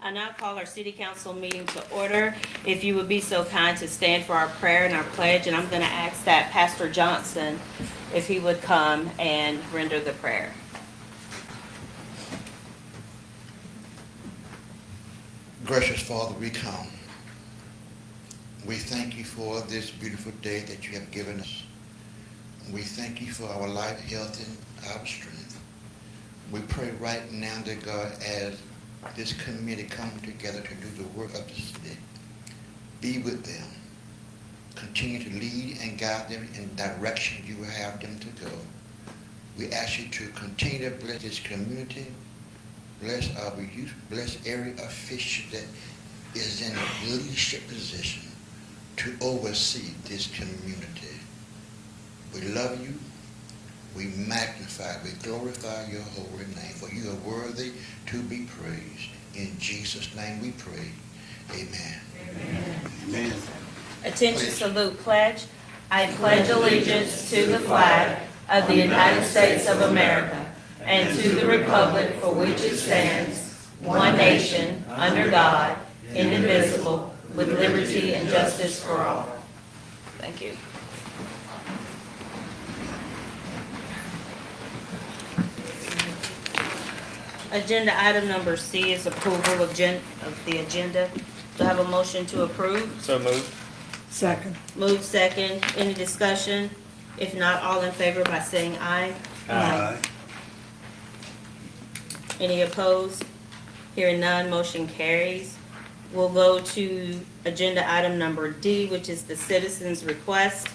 I now call our city council meeting to order. If you would be so kind to stand for our prayer and our pledge, and I'm going to ask that Pastor Johnson, if he would come and render the prayer. Gracious Father, we come. We thank you for this beautiful day that you have given us. We thank you for our life, health, and our strength. We pray right now, dear God, as this committee comes together to do the work of the city, be with them. Continue to lead and guide them in the direction you have them to go. We ask you to continue to bless this community, bless our youth, bless every official that is in a leadership position to oversee this community. We love you. We magnify, we glorify your holy name, for you are worthy to be praised. In Jesus' name we pray. Amen. Amen. Amen. Attention, salute, pledge. I pledge allegiance to the flag of the United States of America and to the republic for which it stands, one nation, under God, indivisible, with liberty and justice for all. Thank you. Agenda item number C is approval of the agenda. Do I have a motion to approve? So moved. Second. Move second. Any discussion? If not, all in favor by saying aye. Aye. Any opposed? Hearing none, motion carries. We'll go to agenda item number D, which is the citizens' request.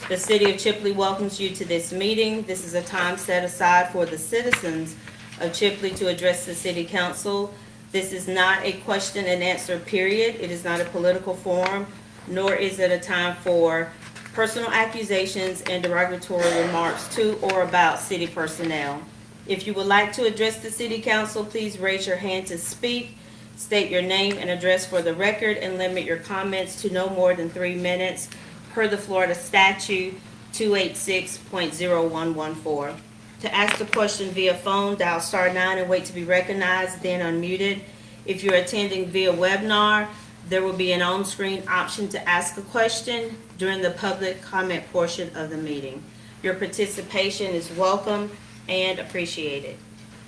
The city of Chipley welcomes you to this meeting. This is a time set aside for the citizens of Chipley to address the city council. This is not a question and answer period. It is not a political forum, nor is it a time for personal accusations and derogatory remarks to or about city personnel. If you would like to address the city council, please raise your hand to speak, state your name and address for the record, and limit your comments to no more than 3 minutes per the Florida statute 286.0114. To ask the question via phone, dial *9 and wait to be recognized, then unmuted. If you're attending via webinar, there will be an on-screen option to ask a question during the public comment portion of the meeting. Your participation is welcome and appreciated.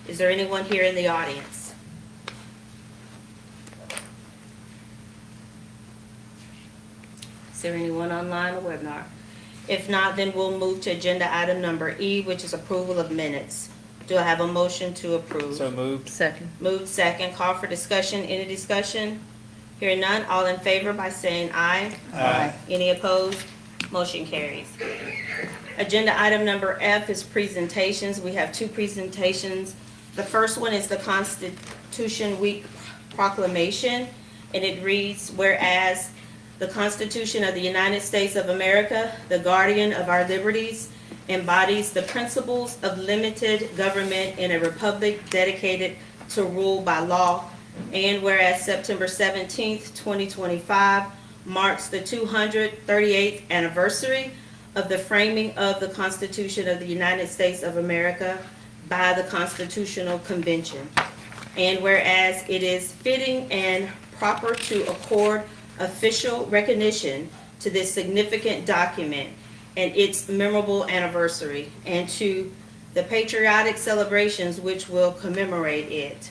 Is there anyone here in the audience? Is there anyone online or webinar? If not, then we'll move to agenda item number E, which is approval of minutes. Do I have a motion to approve? So moved. Second. Moved second. Call for discussion. Any discussion? Hearing none, all in favor by saying aye. Aye. Any opposed? Motion carries. Agenda item number F is presentations. We have 2 presentations. The first one is the Constitution Week proclamation, and it reads, whereas the Constitution of the United States of America, the guardian of our liberties, embodies the principles of limited government in a republic dedicated to rule by law. And whereas September 17th, 2025 marks the 238th anniversary of the framing of the Constitution of the United States of America by the Constitutional Convention. And whereas it is fitting and proper to accord official recognition to this significant document and its memorable anniversary, and to the patriotic celebrations which will commemorate it.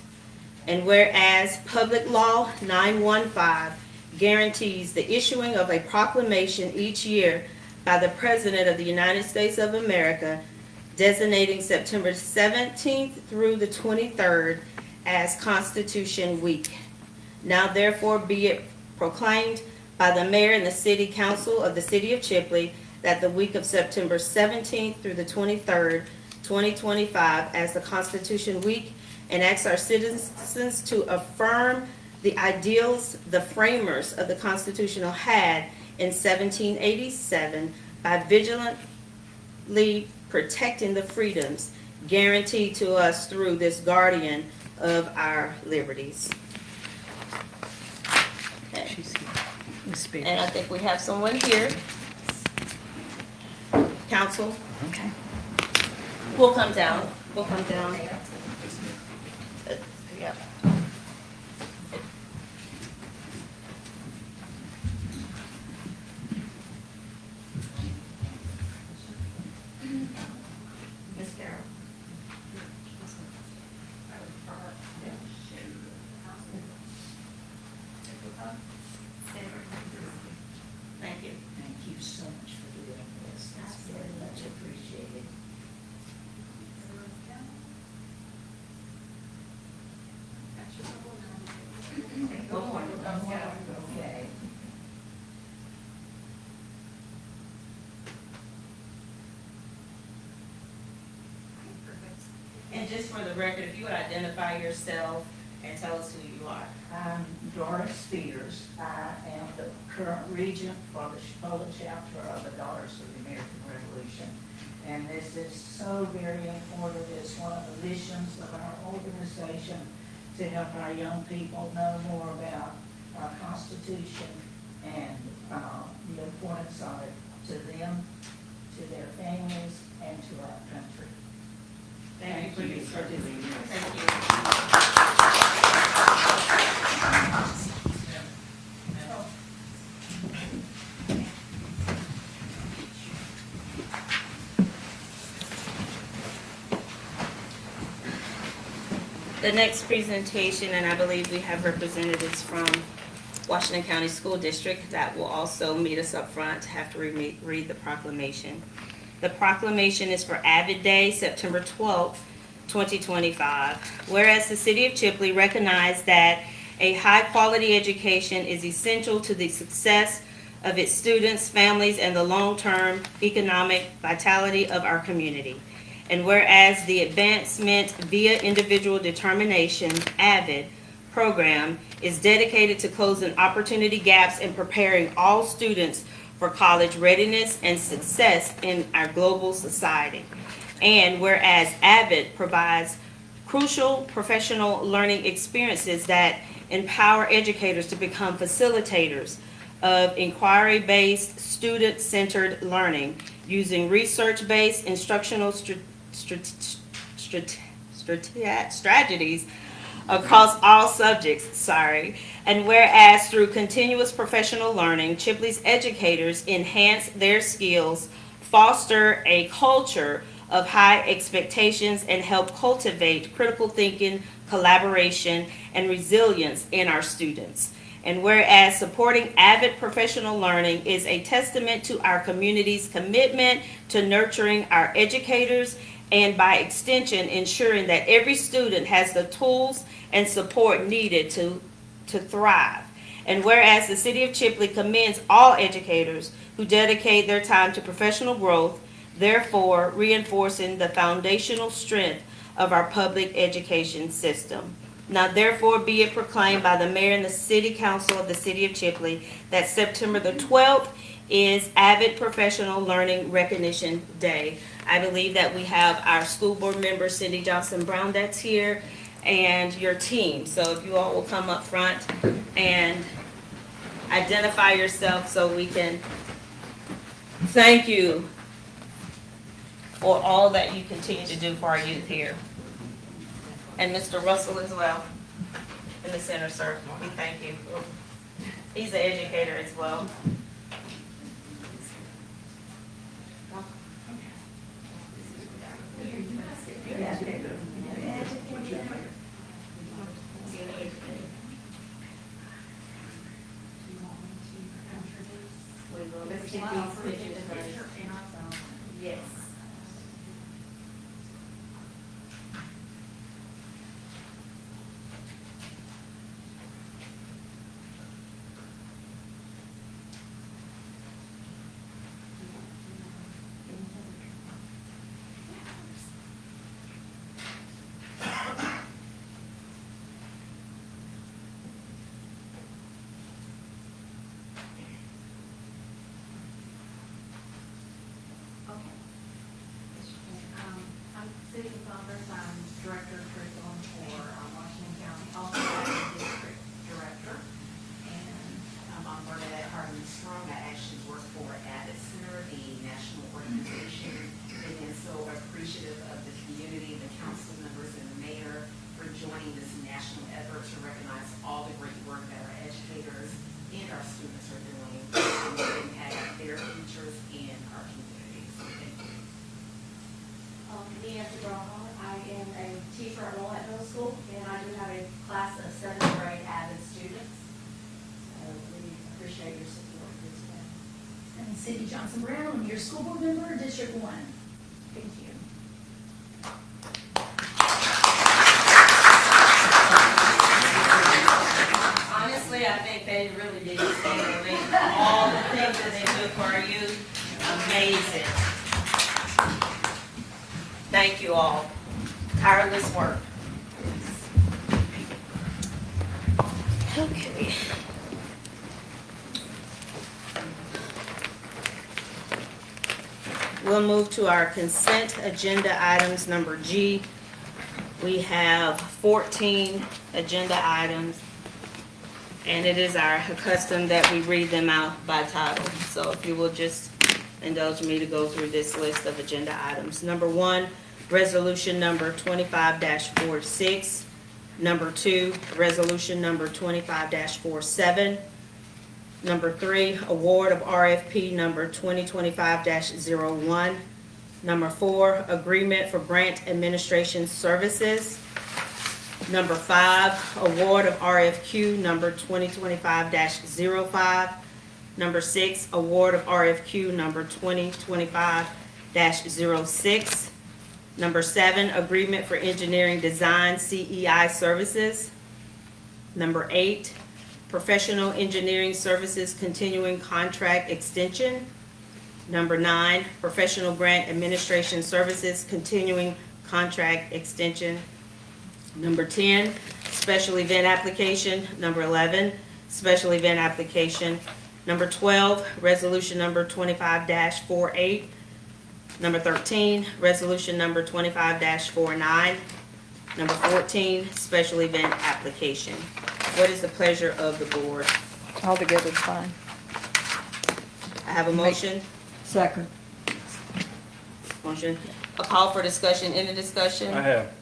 And whereas Public Law 915 guarantees the issuing of a proclamation each year by the President of the United States of America, designating September 17th through the 23rd as Constitution Week. Now therefore be it proclaimed by the mayor and the city council of the city of Chipley that the week of September 17th through the 23rd, 2025 as the Constitution Week, and asks our citizens to affirm the ideals the framers of the Constitution had in 1787 by vigilantly protecting the freedoms guaranteed to us through this guardian of our liberties. Okay. She's here. The speaker. And I think we have someone here. Council, Okay. we'll come down. Yep. Thank you. Thank you so much for doing this. That's very much appreciated. Okay. And just for the record, if you would identify yourself and tell us who you are. I'm Doris Spears. I am the current regent for the Chipley chapter of the Daughters of the American Revolution. And this is so very important. It's one of the missions of our organization to help our young people know more about our Constitution and the importance of it to them, to their families, and to our country. Thank you for doing this. Thank you. The next presentation, and I believe we have representatives from Washington County School District that will also meet us up front after we read the proclamation. The proclamation is for Avid Day, September 12th, 2025. Whereas the City of Chipley recognized that a high-quality education is essential to the success of its students, families, and the long-term economic vitality of our community. And whereas the Advancement via Individual Determination, AVID, program is dedicated to closing opportunity gaps and preparing all students for college readiness and success in our global society. And whereas AVID provides crucial professional learning experiences that empower educators to become facilitators of inquiry-based, student-centered learning using research-based instructional strategies across all subjects, And whereas through continuous professional learning, Chipley's educators enhance their skills, foster a culture of high expectations, and help cultivate critical thinking, collaboration, and resilience in our students. And whereas supporting avid professional learning is a testament to our community's commitment to nurturing our educators and by extension ensuring that every student has the tools and support needed to thrive. And whereas the City of Chipley commends all educators who dedicate their time to professional growth, therefore reinforcing the foundational strength of our public education system. Now therefore be it proclaimed by the Mayor and the City Council of the City of Chipley that September the 12th is Avid Professional Learning Recognition Day. I believe that we have our school board member, Cindy Johnson Brown, that's here, and your team. So if you all will come up front and identify yourself so we can thank you for all that you continue to do for our youth here. And Mr. Russell as well, in the center, sir. We thank you. He's an educator as well. Yes. I'm City Saunders, I'm Director of Curriculum for Washington County, also as District Director. And I'm Bernadette Harden Strong. I actually work for Abbott Center, the national organization, and am so appreciative of the community, the council members, and the mayor for joining this national effort to recognize all the great work that our educators and our students are doing to impact their futures in our community. So thank you. Me as a I am a teacher at Lowell Middle School, and I do have a class of 7th grade avid students. So Cindy Johnson Brown. I'm your school board member, District 1. Thank you. Honestly, I think they really did stand amazing. All the things that they do for our youth, amazing. Thank you all. Tireless work. Okay. We'll move to our consent agenda items, number G. We have 14 agenda items, and it is our custom that we read them out by title. So if you will just indulge me to go through this list of agenda items. Number 1, resolution number 25-46. Number 2, resolution number 25-47. Number 3, award of RFP number 2025-01. Number 4, agreement for grant administration services. Number 5, award of RFQ number 2025-05. Number 6, award of RFQ number 2025-06. Number 7, agreement for engineering design CEI services. Number 8, professional engineering services continuing contract extension. Number 9, professional grant administration services continuing contract extension. Number 10, special event application. Number 11, special event application. Number 12, resolution number 25-48. Number 13, resolution number 25-49. Number 14, special event application. What is the pleasure of the board? All together is fine. I have a motion. Second. Motion. A call for discussion. Any discussion? I have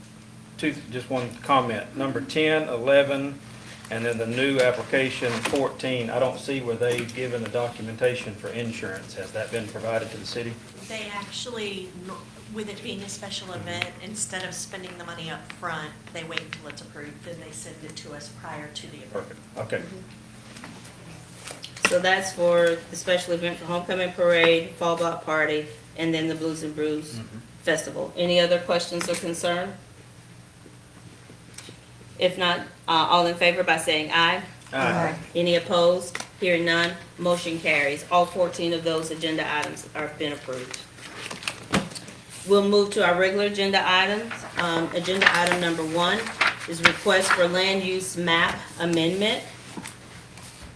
just one comment. Number 10, 11, and then the new application 14, I don't see where they've given the documentation for insurance. Has that been provided to the city? They actually, with it being a special event, instead of spending the money up front, they wait until it's approved, then they send it to us prior to the event. Perfect, okay. So that's for the special event for homecoming parade, fall block party, and then the Blues and Brews festival. Any other questions or concern? If not, all in favor by saying aye. Aye. Any opposed? Hearing none, motion carries. All 14 of those agenda items have been approved. We'll move to our regular agenda items. Agenda item number 1 is request for land use map amendment.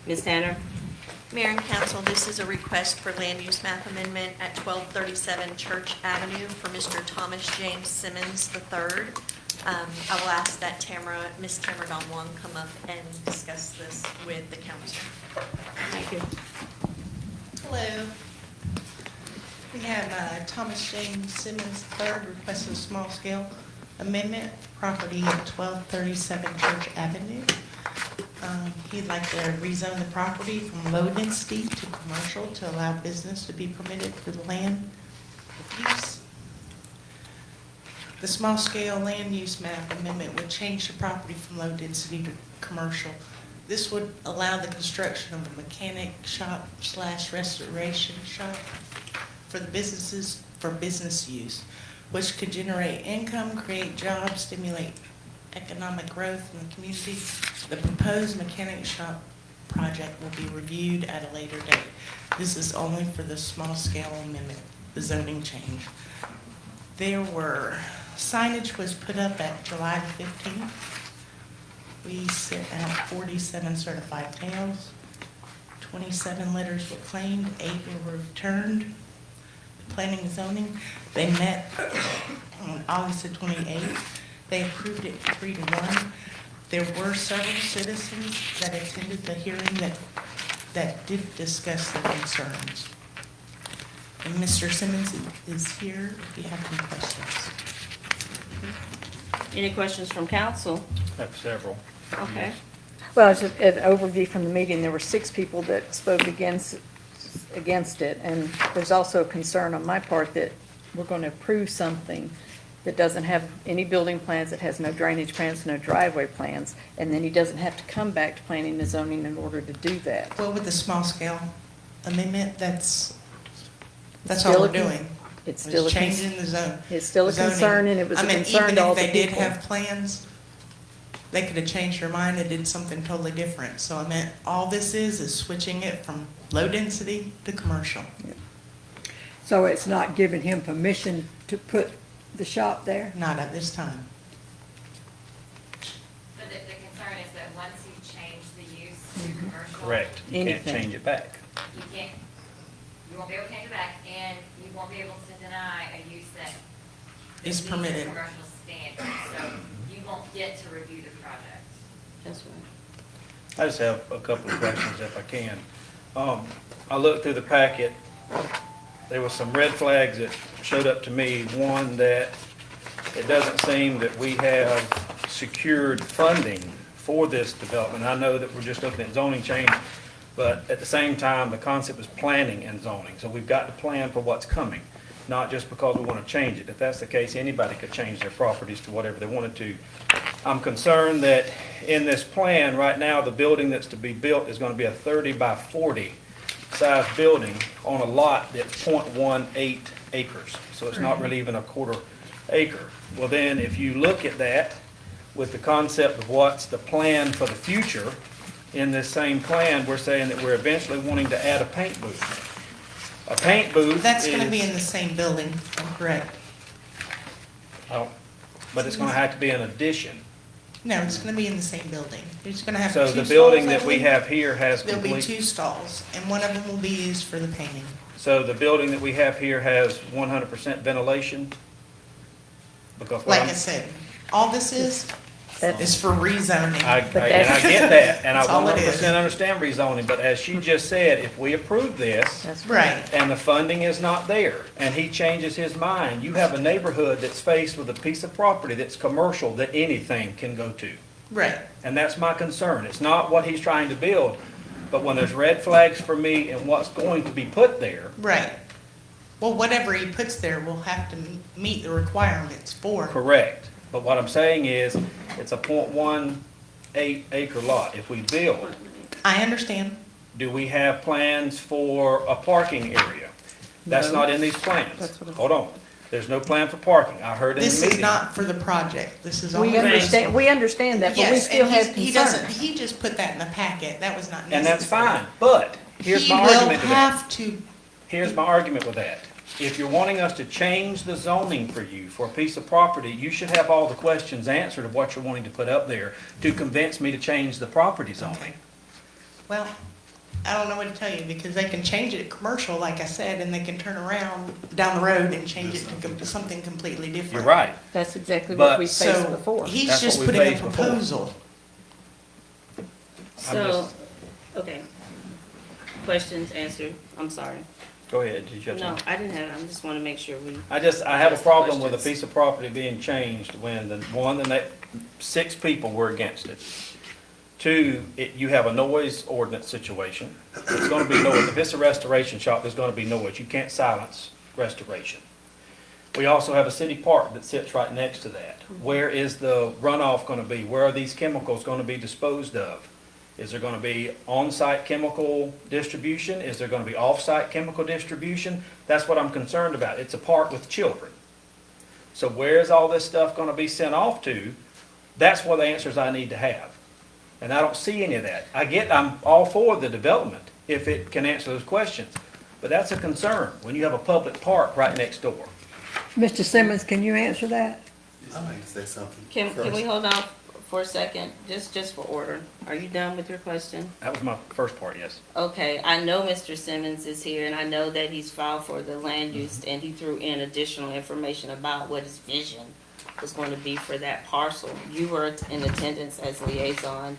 Ms. Tanner? Mayor and council, this is a request for land use map amendment at 1237 Church Avenue for Mr. Thomas James Simmons III. I will ask that Ms. Tamara Don Wong come up and discuss this with the council. Thank you. Hello. We have Thomas James Simmons III requesting a small-scale amendment, property at 1237 Church Avenue. He'd like to rezone the property from low density to commercial to allow business to be permitted for the land use. The small-scale land use map amendment would change the property from low density to commercial. This would allow the construction of a mechanic shop / restoration shop for the businesses for business use, which could generate income, create jobs, stimulate economic growth in the community. The proposed mechanic shop project will be reviewed at a later date. This is only for the small-scale amendment, the zoning change. Signage was put up at July 15th. We sent out 47 certified mails. 27 letters were claimed, 8 were returned. Planning and zoning, they met on August the 28th. They approved it 3-1. There were several citizens that attended the hearing that did discuss their concerns. And Mr. Simmons is here if you have any questions. Any questions from council? I have several. Okay. Well, just an overview from the meeting, there were 6 people that spoke against it, and there's also a concern on my part that we're going to approve something that doesn't have any building plans, that has no drainage plans, no driveway plans, and then he doesn't have to come back to planning and zoning in order to do that. Well, with the small scale amendment, that's That's all Still we're a con- doing. It's We're still a, changing the zone. it's still a zoning. concern, and it was a I mean, concern to all the even if they did people. have plans, they could have changed their mind and did something totally different. So I meant, all this is switching it from low density to commercial. So it's not giving him permission to put the shop there? Not at this time. But the concern is that once you change the use to commercial. Correct. You can't Anything. change it back. You can't, you won't be able to change it back, and you won't be able to deny a use that. Is meets the permitted. Commercial standards, so you won't get to review the project. That's right. I just have a couple of questions if I can. I looked through the packet. There were some red flags that showed up to me. One, that it doesn't seem that we have secured funding for this development. I know that we're just looking at zoning change, but at the same time, the concept is planning and zoning. So we've got to plan for what's coming, not just because we want to change it. If that's the case, anybody could change their properties to whatever they wanted to. I'm concerned that in this plan, right now, the building that's to be built is going to be a 30 by 40 size building on a lot that's 0.18 acres. So it's not really even a quarter acre. Well, then, if you look at that with the concept of what's the plan for the future, in this same plan, we're saying that we're eventually wanting to add a paint booth. A paint booth That's gonna be is- in the same building, I'm correct. Oh, but it's gonna have to be an addition. No, it's gonna be in the same building. It's gonna have two So stalls. the building I that we believe. have here has There'll be complete, 2 stalls, and one of them will be used for the painting. so the building that we have here has 100% ventilation? Because what Like I'm- I said, all this is That's- for rezoning. I But and I that's- get that, and I That's all it 100% is. understand rezoning, but as she just said, if we approve this, That's Right, and the funding is not there, and he changes his mind, you have a neighborhood that's faced with a piece of property that's commercial that anything can go to. right. And that's my concern. It's not what he's trying to build, but when there's red flags for me and what's going to be put there, Right. Well, whatever he puts there will have to meet the requirements for. correct. But what I'm saying is, it's a 0.18 acre lot. If we build, I understand. do we have plans for a parking area? That's No. not in these plans. That's what I'm- Hold on. There's no plan for parking. I heard in the This meeting. is not for the project. This is We only. understand, we understand that, but we Yes, still and have he doesn't, concerns. he just put that in the packet. That was not necessary. And that's fine, but here's my He will argument to that. have to, Here's my argument with that. If you're wanting us to change the zoning for you for a piece of property, you should have all the questions answered of what you're wanting to put up there to convince me to change the property zoning. well, I don't know what to tell you, because they can change it to commercial, like I said, and they can turn around down the road and change it to something completely different. You're right. That's exactly But- what we faced So, before. he's That's just what we putting a faced before. proposal. So, okay. Questions answered, I'm sorry. Go ahead, did you have No, something? I didn't have, I just want to make sure we, I have a Ask the problem with a questions. piece of property being changed when the 6 people were against it. 2, you have a noise ordinance situation. It's gonna be noise. If it's a restoration shop, there's gonna be noise. You can't silence restoration. We also have a city park that sits right next to that. Where is the runoff gonna be? Where are these chemicals gonna be disposed of? Is there gonna be on-site chemical distribution? Is there gonna be off-site chemical distribution? That's what I'm concerned about. It's a park with children. So where is all this stuff gonna be sent off to? That's what the answers I need to have. And I don't see any of that. I'm all for the development if it can answer those questions. But that's a concern when you have a public park right next door. Mr. Simmons, can you answer that? I'd like to say something. can we first. hold on for a second? Just for order. Are you done with your question? That was my first part, yes. Okay, I know Mr. Simmons is here, and I know that he's filed for the land use, and he threw in additional information about what his vision was going to be for that parcel. You were in attendance as liaison.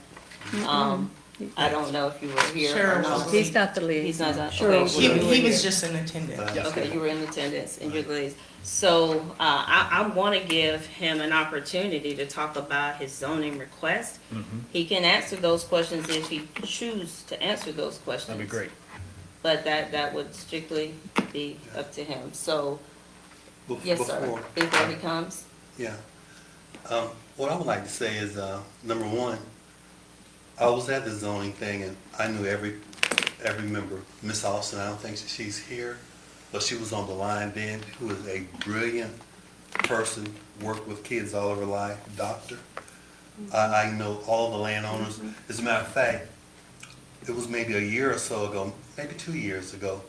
I don't know if you were here Sure, or not. was. He's not the He's liaison. not, Sure, okay, He, you were he was here. just in attendance. Yes. Okay, you were in attendance and you're the liaison. So, I want to give him an opportunity to talk about his zoning request. He can answer those questions if he chooses to answer those questions. That'd be great. But that would strictly be up to him. So, yes, sir, Before- before he comes. Yeah. What I would like to say is, number one, I was at the zoning thing and I knew every member. Miss Austin, I don't think she's here. but she was on the line then, who is a brilliant person, worked with kids all of her life, doctor. I know all the landowners. As a matter of fact, it was maybe a year or so ago, maybe 2 years ago,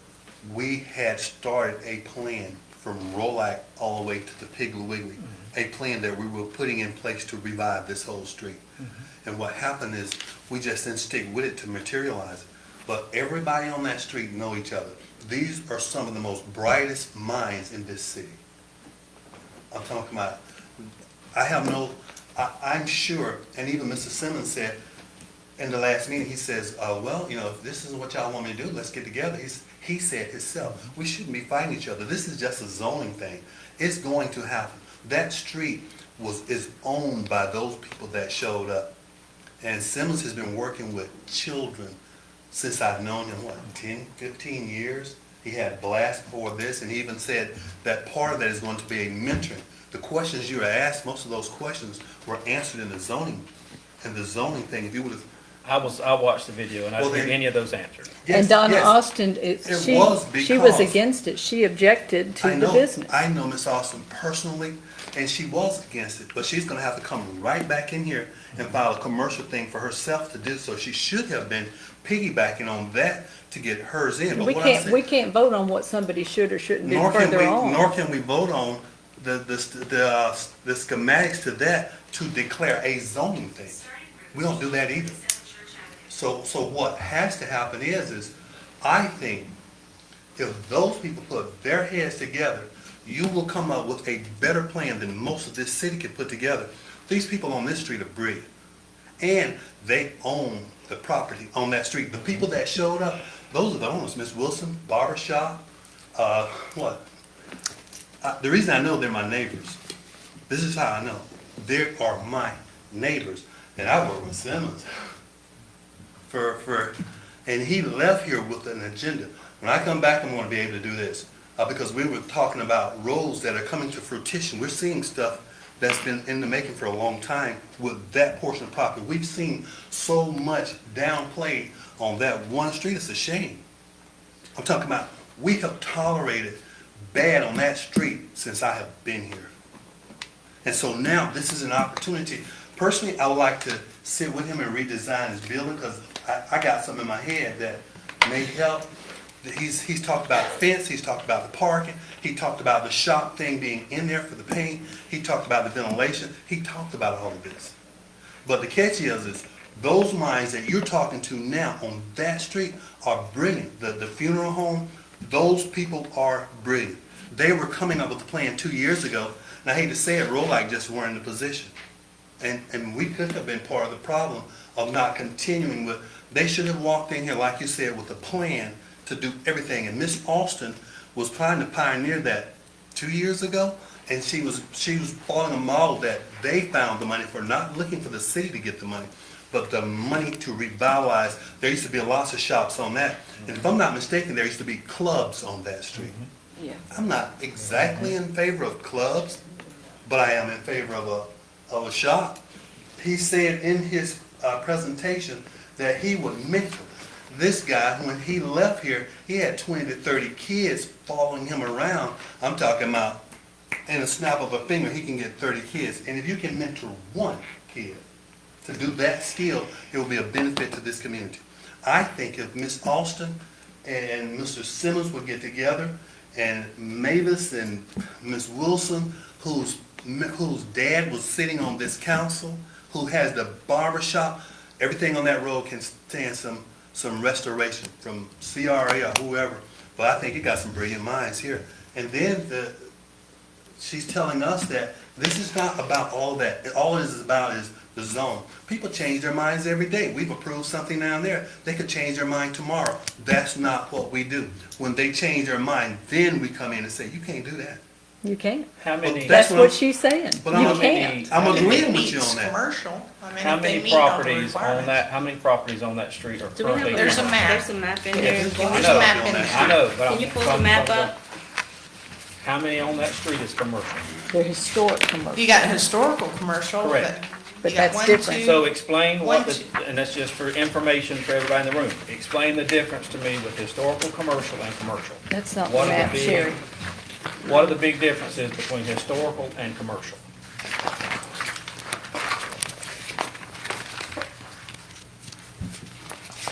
we had started a plan from Rolac all the way to the Piggly Wiggly, a plan that we were putting in place to revive this whole street. And what happened is, we just didn't stick with it to materialize it. But everybody on that street know each other. These are some of the most brightest minds in this city. I'm talking about, I'm sure, and even Mr. Simmons said in the last meeting, he says, well, you know, if this is what y'all want me to do, let's get together. He said himself, we shouldn't be fighting each other. This is just a zoning thing. It's going to happen. That street is owned by those people that showed up. And Simmons has been working with children since I've known him, 10, 15 years? He had blast for this, and he even said that part of that is going to be a mentoring. The questions you were asked, most of those questions were answered in the zoning thing. If you would have... I watched the video, and I didn't hear any of those answered. Yes, And Donna yes. Austin, she was because- against it. She objected to the business. I know Miss Austin personally, and she was against it, but she's gonna have to come right back in here and file a commercial thing for herself to do, so she should have been piggybacking on that to get hers in. But We can't vote on what somebody should or shouldn't do nor further on. can we vote on the schematics to that to declare a zoning thing. We don't do that either. So what has to happen is I think if those people put their heads together, you will come up with a better plan than most of this city can put together. These people on this street are brilliant. And they own the property on that street. The people that showed up, those are the owners. Miss Wilson, Barber Shop, the reason I know they're my neighbors, this is how I know. They are my neighbors. And I work with Simmons. And he left here with an agenda. When I come back, I'm going to be able to do this. Because we were talking about roads that are coming to fruition. We're seeing stuff that's been in the making for a long time with that portion of property. We've seen so much downplayed on that one street. It's a shame. I'm talking about, we have tolerated bad on that street since I have been here. And so now this is an opportunity. Personally, I would like to sit with him and redesign his building, because I got something in my head that may help. He's talked about fence, he's talked about the parking, he talked about the shop thing being in there for the paint, he talked about the ventilation, he talked about all of this. But the catch is those minds that you're talking to now on that street are brilliant. The funeral home, those people are brilliant. They were coming up with a plan 2 years ago, and I hate to say it, Rolac just weren't in the position. And we could have been part of the problem of not continuing with, they should have walked in here, like you said, with a plan to do everything. And Miss Austin was trying to pioneer that 2 years ago, and she was following a model that they found the money for, not looking for the city to get the money, but the money to revitalize. There used to be lots of shops on that. And if I'm not mistaken, there used to be clubs on that street. Yeah. I'm not exactly in favor of clubs, but I am in favor of a shop. He said in his presentation that he would mentor this guy. When he left here, he had 20 to 30 kids following him around. I'm talking about in a snap of a finger, he can get 30 kids. And if you can mentor one kid to do that skill, it will be a benefit to this community. I think if Miss Austin and Mr. Simmons would get together, and Mavis and Miss Wilson, whose dad was sitting on this council, who has the barber shop, everything on that road can stand some restoration from CRA or whoever. But I think you got some brilliant minds here. And then she's telling us that this is not about all that. All it is about is the zone. People change their minds every day. We've approved something down there. They could change their mind tomorrow. That's not what we do. When they change their mind, then we come in and say, you can't do that. You can't. How many? That's what she's saying. But You I'm- can't. I'm If it agreeing with you meets on that. commercial, I mean, How if they many meet all the properties on requirements. that, how many properties on that street are Do we have currently? There's a commercial? map. There's a map in Yeah, there. there's Can a we- There's a lot map on in that. there. I know, but Can you I'm pull the from- map up? How many on that street is commercial? They're historic commercial. You got historical commercial. Correct. but You got that's one, different. two- So explain what One, the, and that's just for information for everybody in the room. Explain the difference to me with historical, commercial, and commercial. That's not the What are map, big- Sherry. What are the big differences between historical and commercial?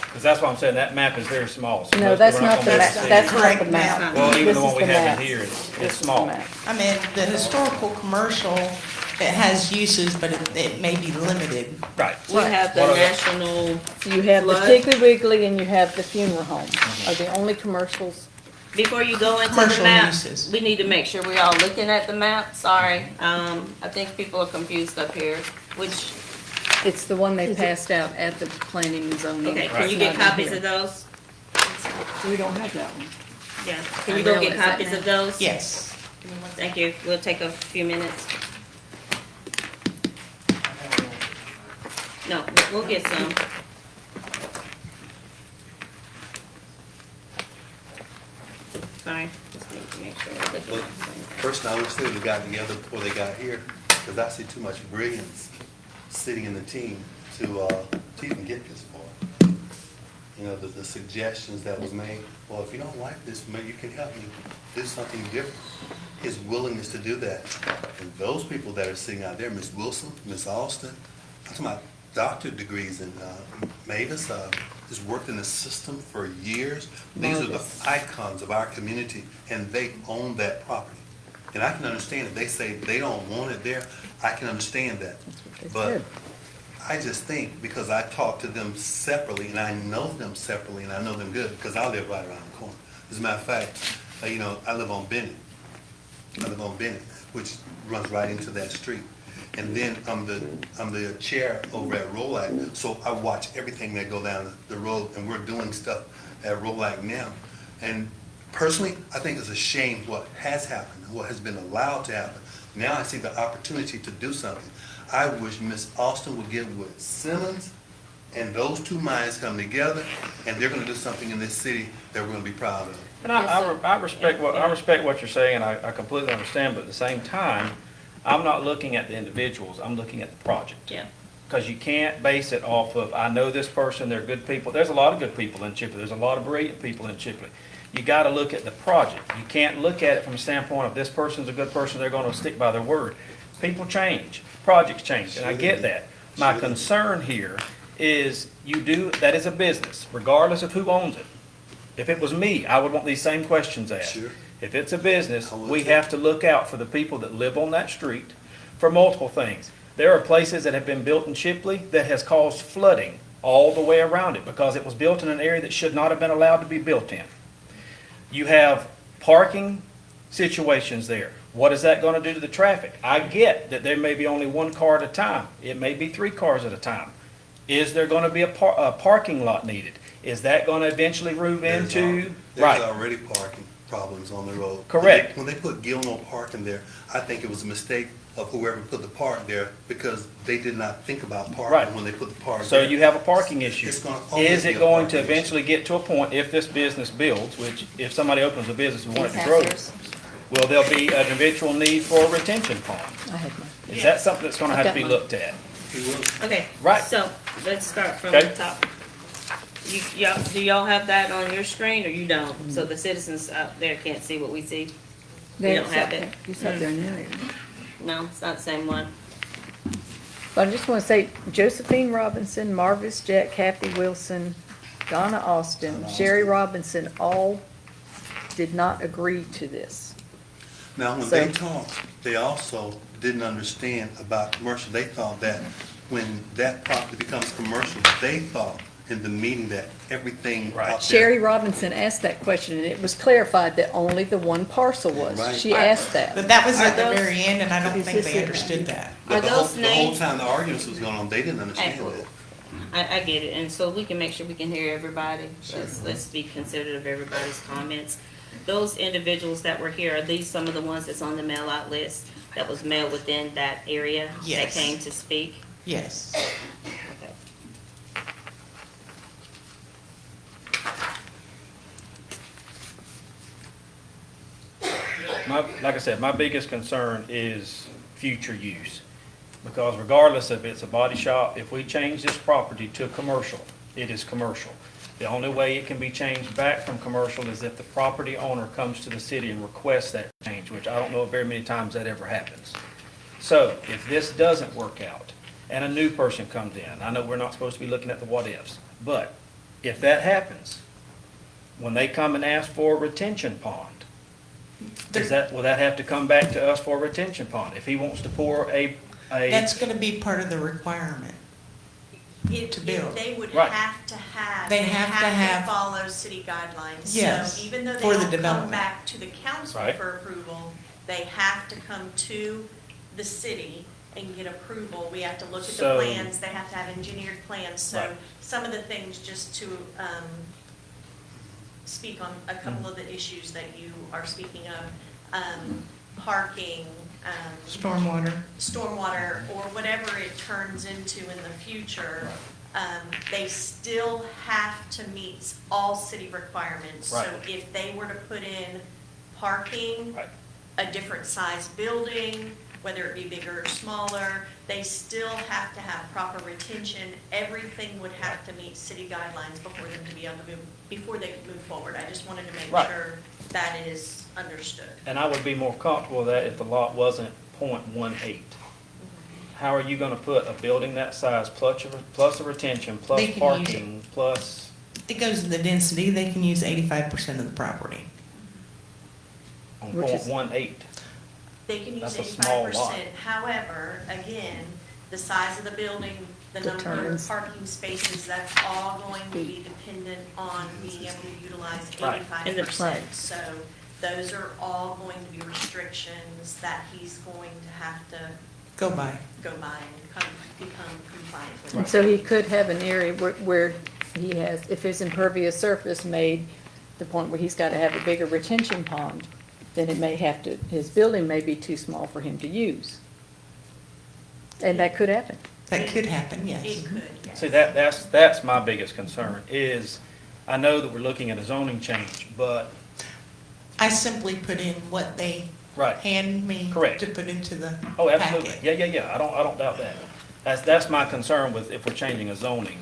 Because that's why I'm saying that map is very small. so No, most that's people are not the gonna be able map, to see that's it. not Correct the map. map. Well, even This the one is we have map. in here, This it's is the small. map. I mean, the historical commercial, it has uses, but it may be limited. Right. We have the What are the- national, So you have the Flood. Piggly Wiggly and you have the funeral home Mm-hmm. are the only commercials. before you go into the Commercial map, uses. we need to make sure we're all looking at the map, sorry. I think people are confused up here, which, It's the one they passed out at the planning and zoning. okay, Right. can you get copies of those? We don't have that one. Yeah, can you go get Is that copies now? of those? Yes. Thank you, we'll take a few minutes. No, we'll get some. Sorry, just need to make sure we're looking Well, at the same. personally, I wish they would've gotten together before they got here, because I see too much brilliance sitting in the team to even get this far. You know, the suggestions that was made, well, if you don't like this, maybe you can help me do something different. His willingness to do that. And those people that are sitting out there, Ms. Wilson, Ms. Austin, I'm talking about doctorate degrees, and Mavis has worked in the system for years. These are the Mavis. icons of our community, and they own that property. And I can understand if they say they don't want it there, I can understand that. They But said. I just think, because I talk to them separately, and I know them separately, and I know them good, because I live right around the corner. As a matter of fact, you know, I live on Bennett. I live on Bennett, which runs right into that street. And then I'm the chair over at Rolac, so I watch everything that go down the road, and we're doing stuff at Rolac now. And personally, I think it's a shame what has happened, what has been allowed to happen. Now I see the opportunity to do something. I wish Miss Austin would get with Simmons, and those two minds come together, and they're gonna do something in this city that we're gonna be proud of. And I respect what you're saying, and I completely understand, but at the same time, I'm not looking at the individuals, I'm looking at the project. Yeah. Because you can't base it off of, I know this person, they're good people. There's a lot of good people in Chipley, there's a lot of brilliant people in Chipley. You gotta look at the project. You can't look at it from a standpoint of this person's a good person, they're gonna stick by their word. People change, projects change, and I get that. My concern here is that is a business, regardless of who owns it. If it was me, I would want these same questions asked. Sure. If it's a business, I would we too. have to look out for the people that live on that street for multiple things. There are places that have been built in Chipley that has caused flooding all the way around it because it was built in an area that should not have been allowed to be built in. You have parking situations there. What is that going to do to the traffic? I get that there may be only one car at a time. It may be 3 cars at a time. Is there going to be a parking lot needed? Is that going to eventually move into? There's already parking problems on the road. Correct. When they put Gilmore Park in there, I think it was a mistake of whoever put the park there because they did not think about Right. parking when they put the park So there. you have a parking issue. It's gonna always Is be it a going to parking issue. eventually get to a point, if this business builds, which if somebody opens a business and wants to These grow, answers. will there be an eventual need for a retention pond? I had mine. Is that something that's gonna have to be I've got looked at? Okay. Right. So, let's start from Okay. the top. Do y'all have that on your screen or you don't? So the citizens out there can't see what we see? They don't have it. It's up there now. isn't it? No, it's not the same one. But I just want to say Josephine Robinson, Marvis Jack, Kathy Wilson, Donna Austin, Sherry Robinson, all did not agree to this. Now, when So- they talked, they also didn't understand about commercial. They thought that when that property becomes commercial, they thought in the meeting that everything Right. out there. Sherry Robinson asked that question, and it was clarified that only the one parcel was. Right. She asked that. But that was Are at the those- very end, and I don't Is think this they it? understood that. Are The whole- those The whole names? time the arguments was going on, they didn't understand Absolutely. that. I get it, and so we can make sure we can hear everybody. Let's be considerate of everybody's comments. Those individuals that were here, are these some of the ones that's on the mail out list that was mailed within that area? That Yes. came to speak? Yes. Okay. Like I said, my biggest concern is future use. Because regardless if it's a body shop, if we change this property to commercial, it is commercial. The only way it can be changed back from commercial is if the property owner comes to the city and requests that change, which I don't know very many times that ever happens. So if this doesn't work out and a new person comes in, I know we're not supposed to be looking at the what ifs, but if that happens, when they come and ask for a retention pond, will that have to come back to us for a retention pond? If he wants to pour That's gonna be part of the requirement. To build. They would Right. have to have. They have to have- follow city guidelines. Yes, So even though they for the don't come development. back to the council Right. for approval, they have to come to the city and get approval. We have to look at the So- plans, they have to have engineered plans. So Right. some of the things, just to speak on a couple of the issues that you are speaking of, parking, stormwater, or whatever it turns into in the future, they still have to meet all city requirements. So Right. if they were to put in parking, Right. a different size building, whether it be bigger or smaller, they still have to have proper retention. Everything would have to meet city guidelines before them to be able to move, before they could move forward. I just wanted to make Right. sure that is understood. And I would be more comfortable with that if the lot wasn't .18. How are you gonna put a building that size plus a retention, plus They can use parking, plus, It goes to the density, they can use 85% of the property. on Which is- .18? They can use That's a small 85%. However, again, the size of the building, the number of Determines. parking spaces, that's all going to be dependent on being able to utilize Right. 85%. So those are all going to be restrictions that he's going to have to Go by. go by and become compliant with. And so he could have an area where he has, if his impervious surface made the point where he's got to have a bigger retention pond, then it may have to, his building may be too small for him to use. And that could happen. That could happen, yes. It could, yes. See, that's my biggest concern, is, I know that we're looking at a zoning change, but, I simply put in what they right. hand me Correct. to put into the Oh, absolutely. packet. Yeah. I don't doubt that. That's my concern with, if we're changing a zoning,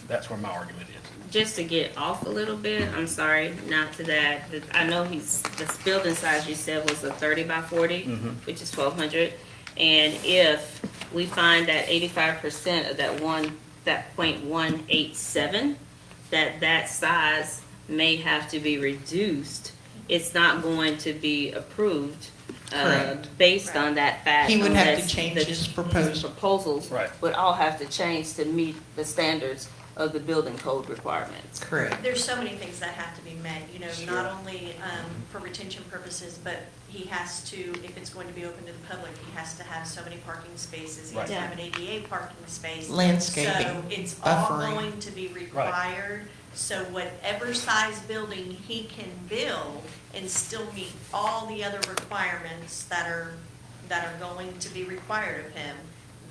that's where my argument is. Just to get off a little bit, I'm sorry, not to that, I know this building size you said was a 30 by 40, Mhm. which is 1,200. And if we find that 85% of that .187, that size may have to be reduced, it's not going to be approved Correct. based on that fact. He would have to unless change the- his proposal. Proposals Right. would all have to change to meet the standards of the building code requirements. Correct. There's so many things that have to be met, not only for retention purposes, but he has to, if it's going to be open to the public, he has to have so many parking spaces. He has to Right. have an ADA parking space. Landscaping, So it's all buffering. going to be required. So whatever size building he can build and still meet all the other requirements that are going to be required of him,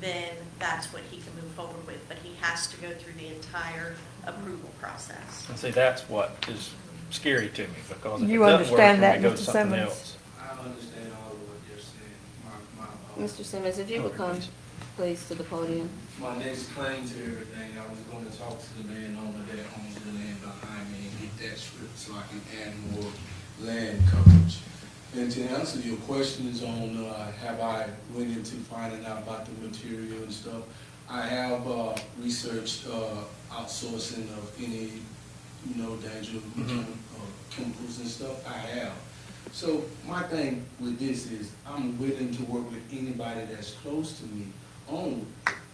then that's what he can move forward with. But he has to go through the entire approval process. And see, that's what is scary to me, because if it You doesn't work, understand then we that, go to Mr. something Simmons? else. I understand all of what you're saying. Mr. Simmons, if you would come, please, to the podium. My next claim to everything, I was gonna talk to the landowner that owns the land behind me and get that stripped so I can add more land coverage. And to answer your questions on, have I went into finding out about the material and stuff, I have, researched, outsourcing of any, danger chemicals and stuff. I have. So my thing with this is, I'm willing to work with anybody that's close to me on,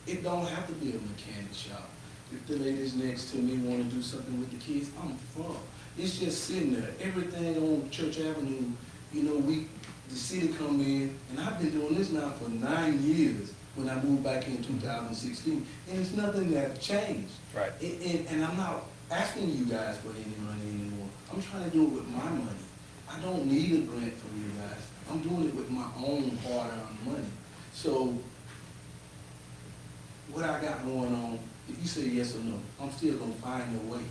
it don't have to be a mechanic shop. If the ladies next to me wanna do something with the kids, I'm for. It's just sitting there, everything on Church Avenue, the city come in, and I've been doing this now for 9 years, when I moved back in 2016, and it's nothing that changed. Right. And I'm not asking you guys for any money anymore. I'm trying to do it with my money. I don't need a grant from you guys. I'm doing it with my own hard-earned money. So, what I got going on, if you say yes or no, I'm still gonna find a way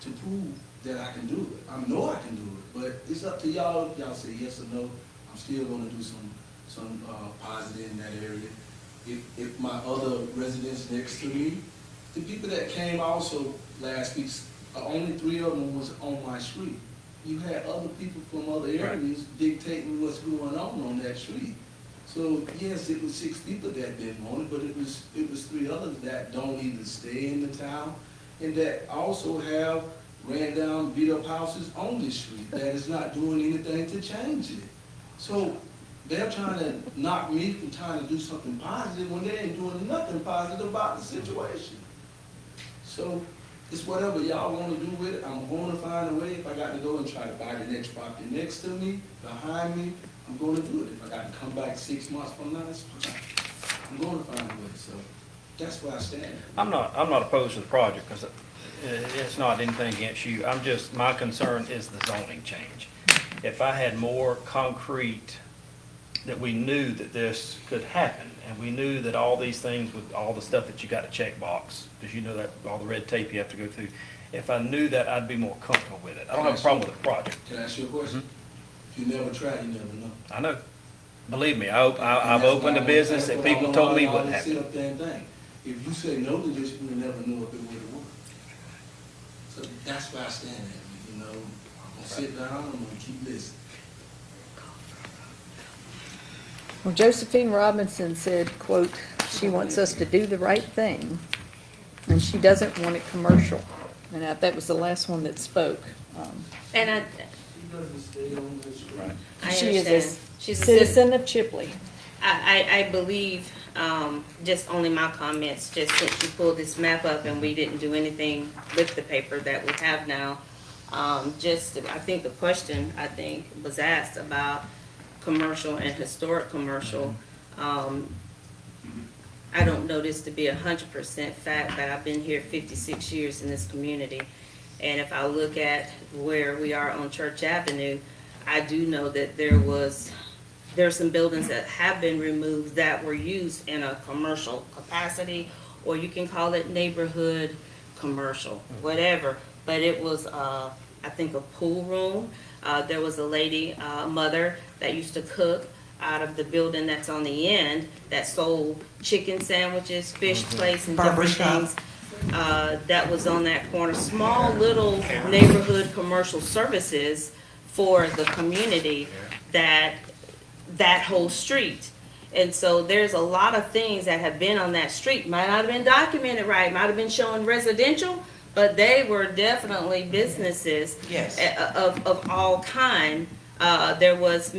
to prove that I can do it. I know I can do it, but it's up to y'all. If y'all say yes or no, I'm still gonna do some positive in that area. if my other residents next to me, the people that came also last week, only 3 of them was on my street. You had other people from other areas dictating what's going on that street. So yes, it was 6 people that didn't want it, but it was 3 others that don't even stay in the town and that also have ran down, beat up houses on this street that is not doing anything to change it. So they're trying to knock me from trying to do something positive when they ain't doing nothing positive about the situation. So it's whatever y'all want to do with it. I'm going to find a way. If I got to go and try to buy the next property next to me, behind me, I'm going to do it. If I got to come back 6 months from now, it's fine. I'm going to find a way. So that's where I stand. I'm not opposed to the project, because it's not anything against you. My concern is the zoning change. If I had more concrete, that we knew that this could happen, and we knew that all these things with all the stuff that you got to check box, because you know that all the red tape you have to go through. If I knew that, I'd be more comfortable with it. I don't have a problem with the project. Can I ask you a question? If you never try, you never know. I know. Believe me, I've opened a business that people told me wouldn't happen. Sit up there and think. If you say no to this, you'll never know if it would work. So that's where I stand at. You know, I'm gonna sit down, I'm gonna keep listening. Well, Josephine Robinson said, quote, she wants us to do the right thing, and she doesn't want it commercial. And that was the last one that spoke. And She doesn't stay on this street. I She is understand. a She's a citizen of Chipley. I believe, just only my comments, just since you pulled this map up and we didn't do anything with the paper that we have now. I think the question, was asked about commercial and historic commercial. I don't know this to be 100% fact, but I've been here 56 years in this community. And if I look at where we are on Church Avenue, I do know that there's some buildings that have been removed that were used in a commercial capacity, or you can call it neighborhood commercial, whatever. But it was, I think, a pool room. There was a lady, mother, that used to cook out of the building that's on the end that sold chicken sandwiches, fish plates, and different Barbershop. things. That was on that corner. Small little neighborhood commercial services for the community that whole street. And so there's a lot of things that have been on that street. Might not have been documented right, might have been showing residential, but they were definitely businesses. Yes. Of all kind. There was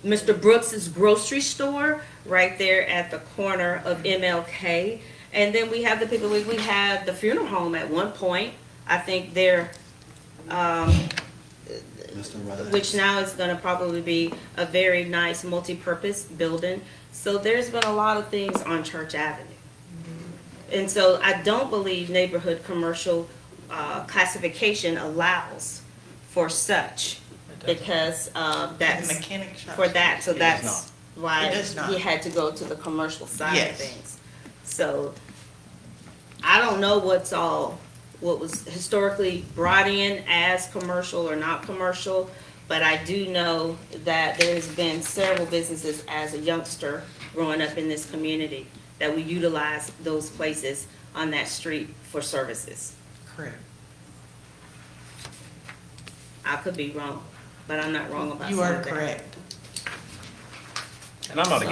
Mr. Brooks's grocery store right there at the corner of MLK. And then we have the people, we had the funeral home at one point. I think there, which now is gonna probably be a very nice multi-purpose building. So there's been a lot of things on Church Avenue. And so I don't believe neighborhood commercial classification allows for such, because that's Mechanic shops. for that, so It does that's why It does not. he had to go to the commercial side of Yes. things. So I don't know what was historically brought in as commercial or not commercial, but I do know that there's been several businesses as a youngster growing up in this community that we utilize those places on that street for services. Correct. I could be wrong, but I'm not wrong about You are something. correct. And I'm not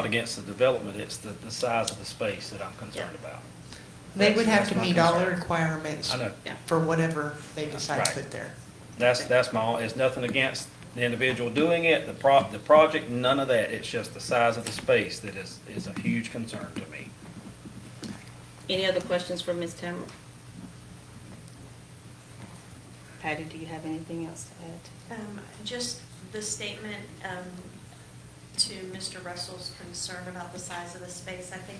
against the development, it's the size of the space that I'm concerned about. They would have to That's my meet all the concern. requirements I know. for whatever they decide to Right. put there. That's it's nothing against the individual doing it, the project, none of that. It's just the size of the space that is a huge concern to me. Any other questions for Ms. Tamara? Patty, do you have anything else to add? Just the statement to Mr. Russell's concern about the size of the space. I think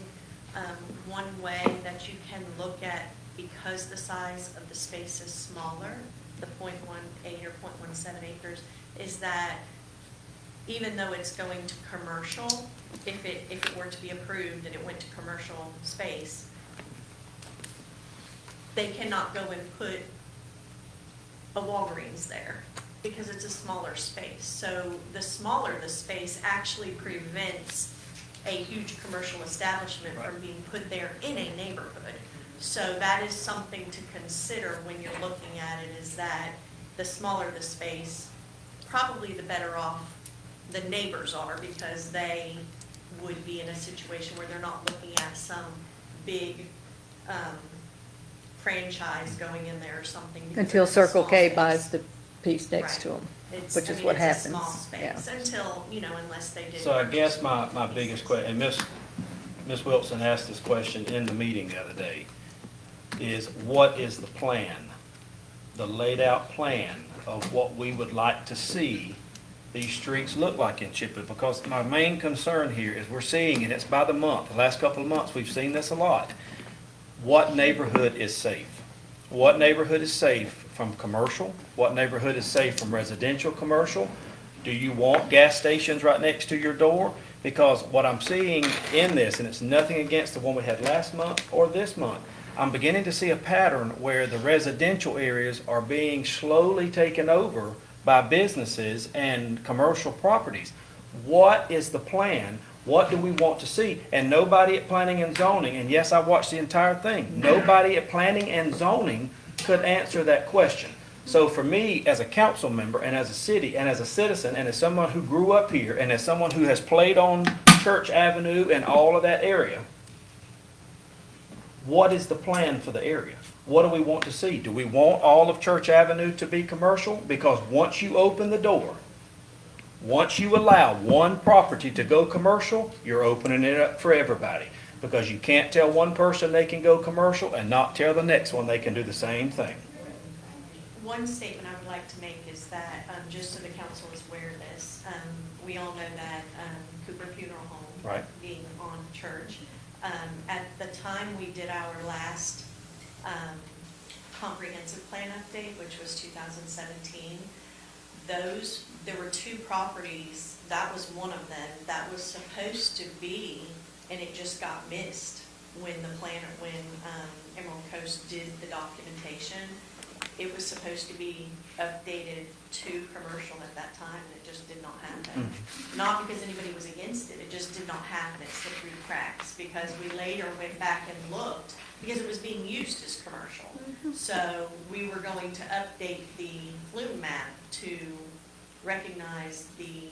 one way that you can look at, because the size of the space is smaller, the 0.18 or 0.17 acres, is that even though it's going to commercial, if it were to be approved and it went to commercial space, they cannot go and put a Walgreens there because it's a smaller space. So the smaller the space actually prevents a huge commercial establishment from being put there in a neighborhood. So that is something to consider when you're looking at it, is that the smaller the space, probably the better off the neighbors are, because they would be in a situation where they're not looking at some big franchise going in there or something. because Until it's a Circle small K space. buys the piece next Right. to them, It's- which I is mean, what it's a happens. small Yeah. space until, unless they did. So I guess my biggest question, and Ms. Wilson asked this question in the meeting the other day, is what is the plan? The laid out plan of what we would like to see these streets look like in Chipley? Because my main concern here is we're seeing, and it's by the month, the last couple of months, we've seen this a lot. What neighborhood is safe? What neighborhood is safe from commercial? What neighborhood is safe from residential commercial? Do you want gas stations right next to your door? Because what I'm seeing in this, and it's nothing against the one we had last month or this month, I'm beginning to see a pattern where the residential areas are being slowly taken over by businesses and commercial properties. What is the plan? What do we want to see? And nobody at planning and zoning, and yes, I watched the entire thing, nobody at planning and zoning could answer that question. So for me, as a council member and as a city and as a citizen and as someone who grew up here and as someone who has played on Church Avenue and all of that area, what is the plan for the area? What do we want to see? Do we want all of Church Avenue to be commercial? Because once you open the door, once you allow one property to go commercial, you're opening it up for everybody. Because you can't tell one person they can go commercial and not tell the next one they can do the same thing. One statement I would like to make is that, just so the council is aware of this, we all know that Cooper Funeral Home, Right. being on Church, at the time we did our last comprehensive plan update, which was 2017, there were two properties, that was one of them, that was supposed to be, and it just got missed when Emerald Coast did the documentation. It was supposed to be updated to commercial at that time, and it just did not happen. Not because anybody was against it, it just did not happen, it slipped through the cracks, because we later went back and looked, because it was being used as commercial. So we were going to update the flume map to recognize the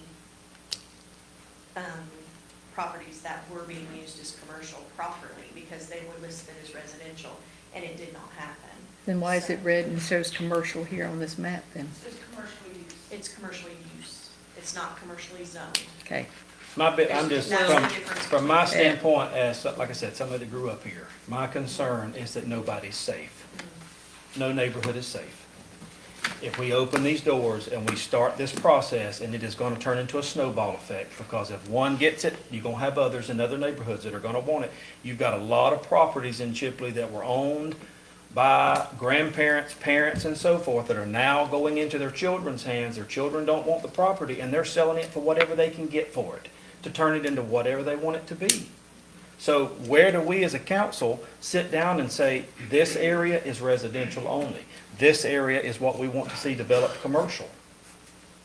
properties that were being used as commercial properly, because they were listed as residential, and it did not happen. Then why is it red and shows commercial here on this map then? It's commercial use. It's commercial use. It's not commercially zoned. Okay. I'm just, There's no difference. from my standpoint, as, like I said, somebody that grew up here, my concern is that nobody's safe. No neighborhood is safe. If we open these doors and we start this process, and it is gonna turn into a snowball effect, because if one gets it, you're gonna have others in other neighborhoods that are gonna want it. You've got a lot of properties in Chipley that were owned by grandparents, parents, and so forth that are now going into their children's hands. Their children don't want the property, and they're selling it for whatever they can get for it, to turn it into whatever they want it to be. So where do we as a council sit down and say, this area is residential only? This area is what we want to see developed commercial?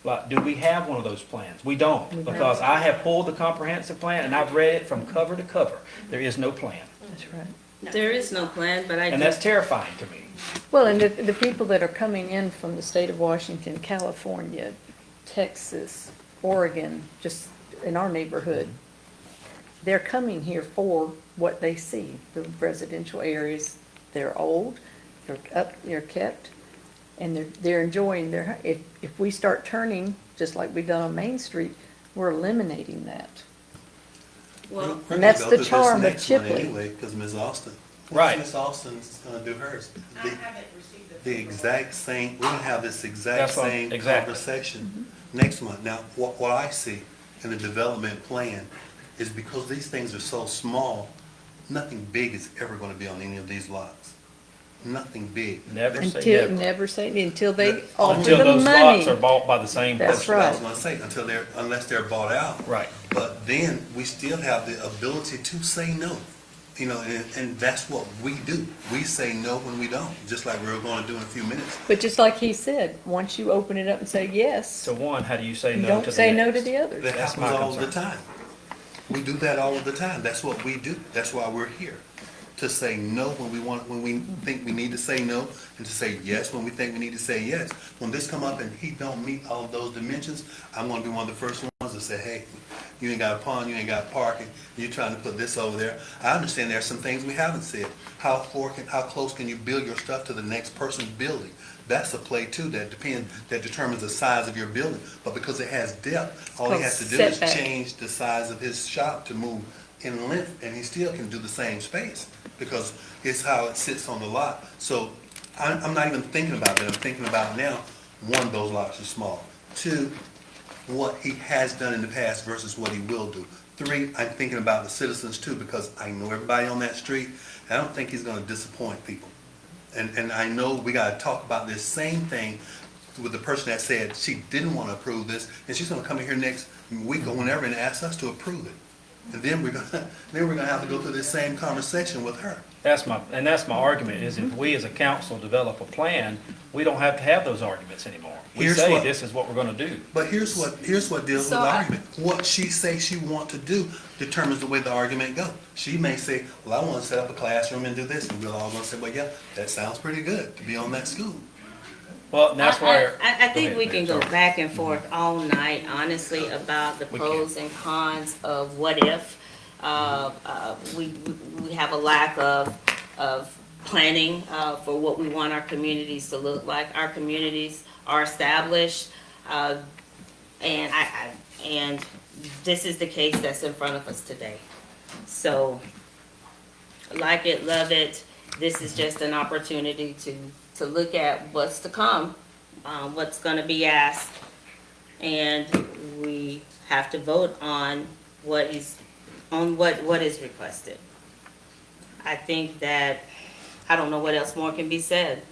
Like, do we have one of those plans? We don't, because I have pulled the comprehensive plan and I've read it from cover to cover. There is no plan. That's right. There is no plan, but And that's terrifying to me. Well, and the people that are coming in from the state of Washington, California, Texas, Oregon, just in our neighborhood, they're coming here for what they see, the residential areas. They're old, they're kept, and they're enjoying if we start turning, just like we've done on Main Street, we're eliminating that. Well, And that's the charm of Chipley. Anyway, because Ms. Austin. Right. Ms. Austin's gonna do hers. I haven't received The exact same, we're gonna have this exact That's what- same exactly. conversation next month. Now, what I see in the development plan is because these things are so small, nothing big is ever gonna be on any of these lots. Nothing big. Never say never. Until they offer Until the those money. lots are bought by the same That's person. right. That's what I'm saying, unless they're bought out. Right. But then we still have the ability to say no, and that's what we do. We say no when we don't, just like we're gonna do in a few minutes. But just like he said, once you open it up and say yes, So one, how do you say you no to the don't say no to next? the others. That That's happens my all the concern. time. We do that all of the time. That's what we do. That's why we're here. To say no when we think we need to say no, and to say yes when we think we need to say yes. When this come up and he don't meet all of those dimensions, I'm gonna be one of the first ones to say, hey, you ain't got a pond, you ain't got parking, you're trying to put this over there. I understand there are some things we haven't said. How close can you build your stuff to the next person's building? That's a play too, that determines the size of your building. But because it has depth, all he has to do is Setback. change the size of his shop to move in length, and he still can do the same space, because it's how it sits on the lot. So I'm not even thinking about that. I'm thinking about now, one, those lots are small. Two, what he has done in the past versus what he will do. Three, I'm thinking about the citizens too, because I know everybody on that street, and I don't think he's gonna disappoint people. And I know we gotta talk about this same thing with the person that said she didn't wanna approve this, and she's gonna come in here next week or whenever and ask us to approve it. And then we're gonna have to go through this same conversation with her. That's my argument, is if we as a council develop a plan, we don't have to have those arguments anymore. We say this is what we're gonna do. But here's what deals with the argument. What she say she want to do determines the way the argument goes. She may say, well, I want to set up a classroom and do this, and we're all gonna say, well, yeah, that sounds pretty good to be on that school. Well, that's where. I think we can go Sorry. back and forth all night, honestly, about the We pros and cons of what if. We have a lack of planning, for what we want our communities to look like. Our communities are established, and this is the case that's in front of us today. So, like it, love it, this is just an opportunity to look at what's to come, what's gonna be asked, and we have to vote on what is requested. I think that, I don't know what else more can be said.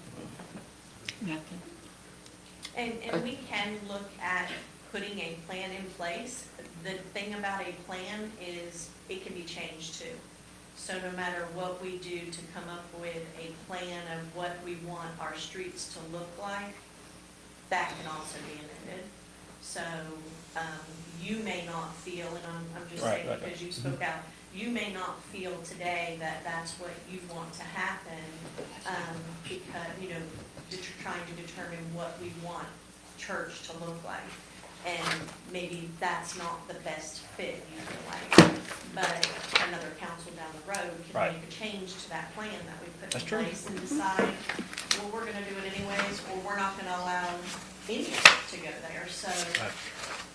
And we can look at putting a plan in place. The thing about a plan is it can be changed too. So no matter what we do to come up with a plan of what we want our streets to look like, that can also be amended. So you may not feel, and I'm just saying because you spoke out, you may not feel today that that's what you want to happen, because, you know, trying to determine what we want church to look like. And maybe that's not the best fit, you feel like. But another council down the road can make a change to that plan that we put in place and decide, well, we're gonna do it anyways, or we're not gonna allow any to go there. So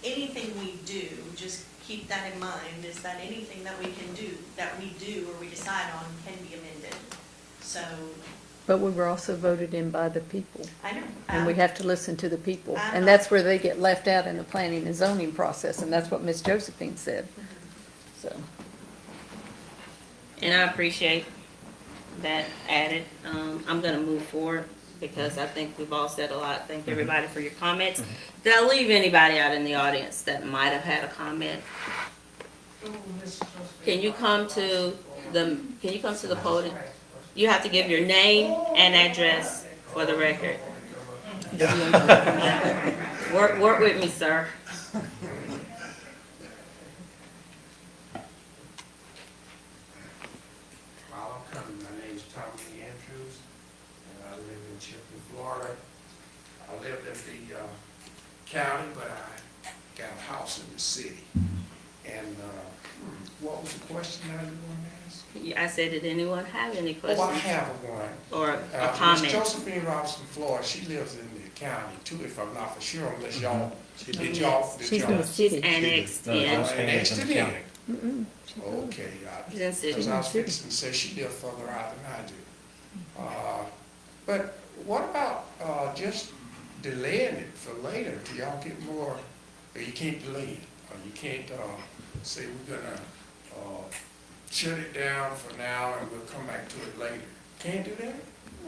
anything we do, just keep that in mind, is that anything that we can do, that we do or we decide on can be amended. So. But we were also voted in by the people. I know. And we have to listen to the people. And that's where they get left out in the planning and zoning process, and that's what Ms. Josephine said. So. And I appreciate that added. I'm gonna move forward because I think we've all said a lot. Thank everybody for your comments. Did I leave anybody out in the audience that might have had a comment? Can you come to the podium? You have to give your name and address for the record. Work with me, sir. My name's Tommy Andrews, and I live in Chipley, Florida. I live in the county, but I got a house in the city. And what was the question I was going to ask? I said, did anyone have any questions? Oh, I have one. Or a comment? Ms. Josephine Robinson, Florida, she lives in the county too, if I'm not for sure, unless y'all, did y'all? She's in the city. Annexed, No, yeah. Annexed to the county. Okay, She's in city. because I was fixing to say she lives further out than I do. But what about just delaying it for later till y'all get more, or you can't delay it, or you can't say we're gonna shut it down for now and we'll come back to it later. Can't do that?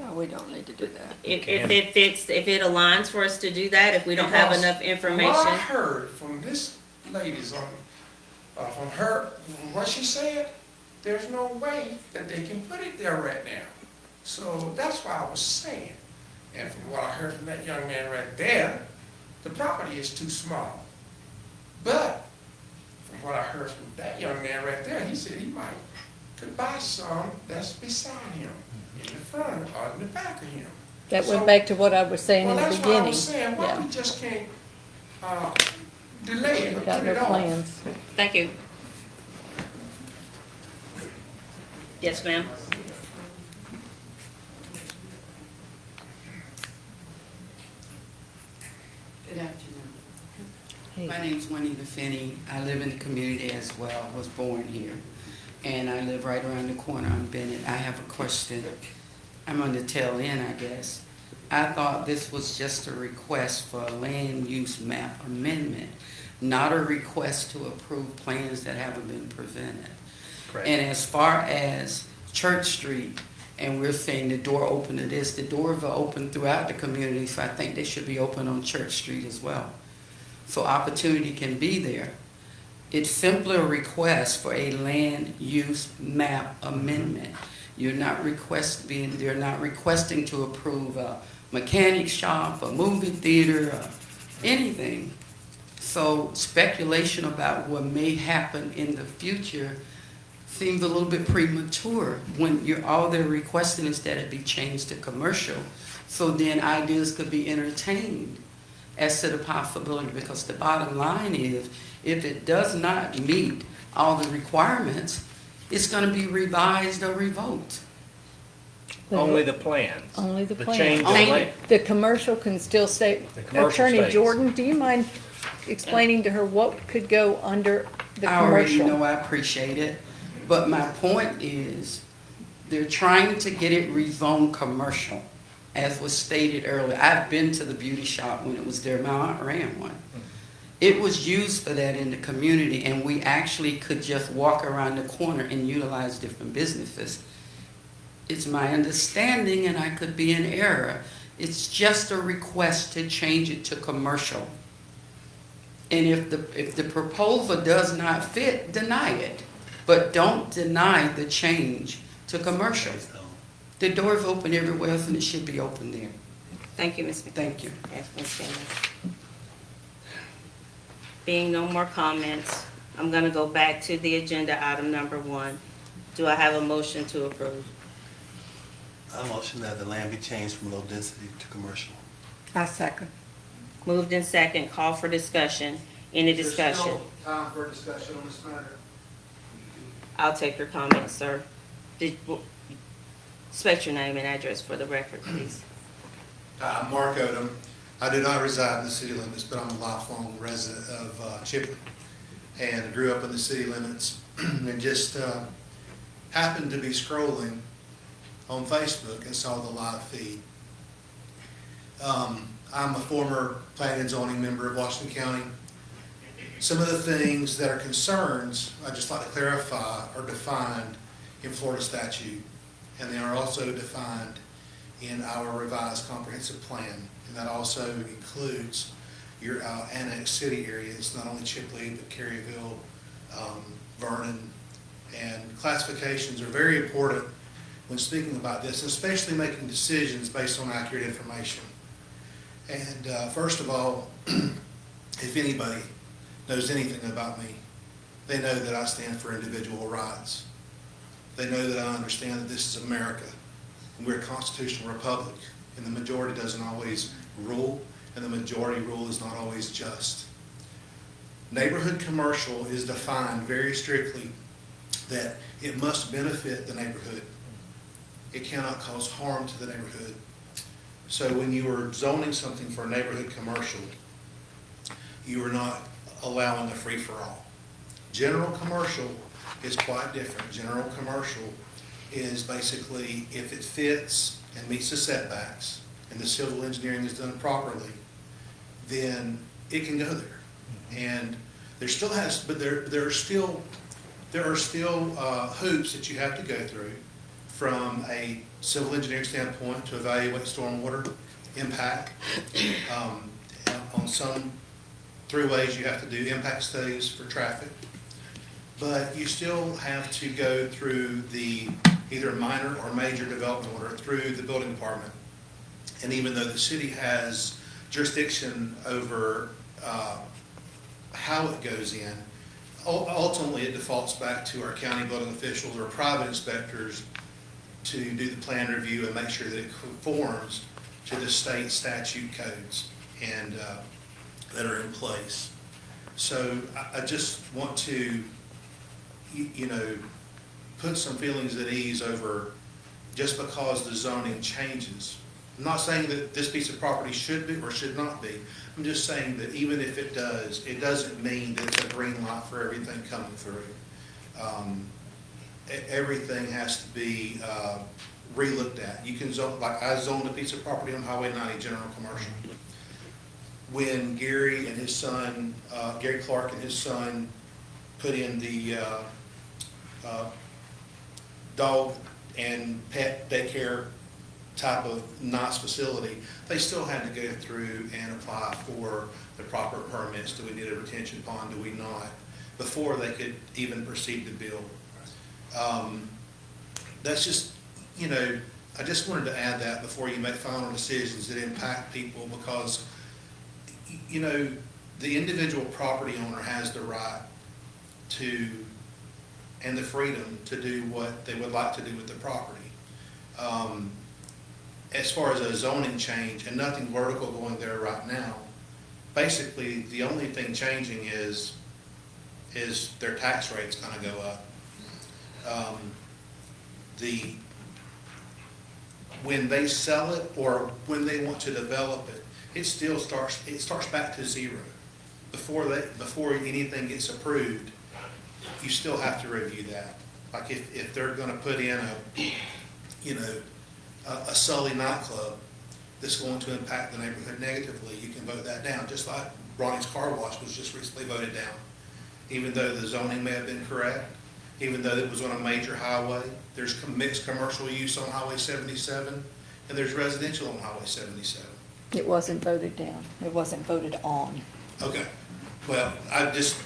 No, we don't need to do that. If it aligns for us to do that, if we don't have Because enough information. What I heard from this lady's from her, from what she said, there's no way that they can put it there right now. So that's why I was saying. And from what I heard from that young man right there, the property is too small. But what I heard from that young man right there, he said he could buy some that's beside him, in the front or in the back of him. That So- went back to what I was saying in Well, the that's what I beginning. was saying, why Yeah. we just can't, delay it or Got put no it off? plans. Thank you. Yes, ma'am. Good afternoon. Hey. My name's Juanita Finney. I live in the community as well, was born here. And I live right around the corner on Bennett. I have a question. I'm on the tail end, I guess. I thought this was just a request for a land use map amendment, not a request to approve plans that haven't been presented. Correct. And as far as Church Street, and we're saying the door open to this, the doors are open throughout the community, so I think they should be open on Church Street as well. So opportunity can be there. It's simply a request for a land use map amendment. They're not requesting to approve a mechanic shop, a movie theater, or anything. So speculation about what may happen in the future seems a little bit premature when all they're requesting is that it be changed to commercial. So then ideas could be entertained as to the possibility, because the bottom line is, if it does not meet all the requirements, it's going to be revised or revoked. Only the plans. Only the The plan. change of Only- land. The commercial can still stay. The commercial Attorney stays. Jordan, do you mind explaining to her what could go under the I already commercial? know, I appreciate it, but my point is, they're trying to get it rezoned commercial, as was stated earlier. I've been to the beauty shop when it was there, my aunt ran one. It was used for that in the community, and we actually could just walk around the corner and utilize different businesses. It's my understanding, and I could be in error, it's just a request to change it to commercial. And if the proposal does not fit, deny it. But don't deny the change to commercial. The door's open everywhere else, and it should be open there. Thank you, Ms. McKinney. Thank you. Yes, Ms. Finley. Being no more comments, I'm gonna go back to the agenda item number 1. Do I have a motion to approve? I motion that the land be changed from low density to commercial. I second. Moved in second, call for discussion. Any discussion? Time for discussion on this matter. I'll take your comments, sir. State your name and address for the record, please. I'm Mark Odom. I do not reside in the city limits, but I'm a lifelong resident of Chipley, and grew up in the city limits, and just happened to be scrolling on Facebook and saw the live feed. I'm a former planning and zoning member of Washington County. Some of the things that are concerns, I'd just like to clarify, are defined in Florida statute, and they are also defined in our revised comprehensive plan. And that also includes your annexed city areas, not only Chipley, but Caryville, Vernon, and classifications are very important when speaking about this, especially making decisions based on accurate information. And first of all, if anybody knows anything about me, they know that I stand for individual rights. They know that I understand that this is America, and we're a constitutional republic, and the majority doesn't always rule, and the majority rule is not always just. Neighborhood commercial is defined very strictly that it must benefit the neighborhood. It cannot cause harm to the neighborhood. So when you are zoning something for a neighborhood commercial, you are not allowing a free-for-all. General commercial is quite different. General commercial is basically, if it fits and meets the setbacks and the civil engineering is done properly, then it can go there. And there still has, but there are still hoops that you have to go through from a civil engineering standpoint to evaluate stormwater impact. On some throughways, you have to do impact studies for traffic. But you still have to go through the either minor or major development order through the building department. And even though the city has jurisdiction over how it goes in, Ultimately, it defaults back to our county building officials or private inspectors to do the plan review and make sure that it conforms to the state statute codes and that are in place. So I just want to, put some feelings at ease over just because the zoning changes. I'm not saying that this piece of property should be or should not be. I'm just saying that even if it does, it doesn't mean that it's a green light for everything coming through. Everything has to be re-looked at. You can zone, like I zoned a piece of property on Highway 90, general commercial. When Gary and his son, Gary Clark and his son put in the dog and pet daycare type of nice facility, they still had to go through and apply for the proper permits. Do we need a retention pond? Do we not? Before they could even proceed to build. That's just, I just wanted to add that before you make final decisions that impact people, because, the individual property owner has the right to and the freedom to do what they would like to do with the property. As far as a zoning change, and nothing vertical going there right now, basically the only thing changing is their tax rate's gonna go up. When they sell it or when they want to develop it, it starts back to zero. Before anything gets approved, you still have to review that. Like if they're gonna put in a Sully nightclub that's going to impact the neighborhood negatively, you can vote that down, just like Ronnie's Car Wash was just recently voted down. Even though the zoning may have been correct, even though it was on a major highway, there's mixed commercial use on Highway 77, and there's residential on Highway 77. It wasn't voted down. It wasn't voted on. Okay, well, I just,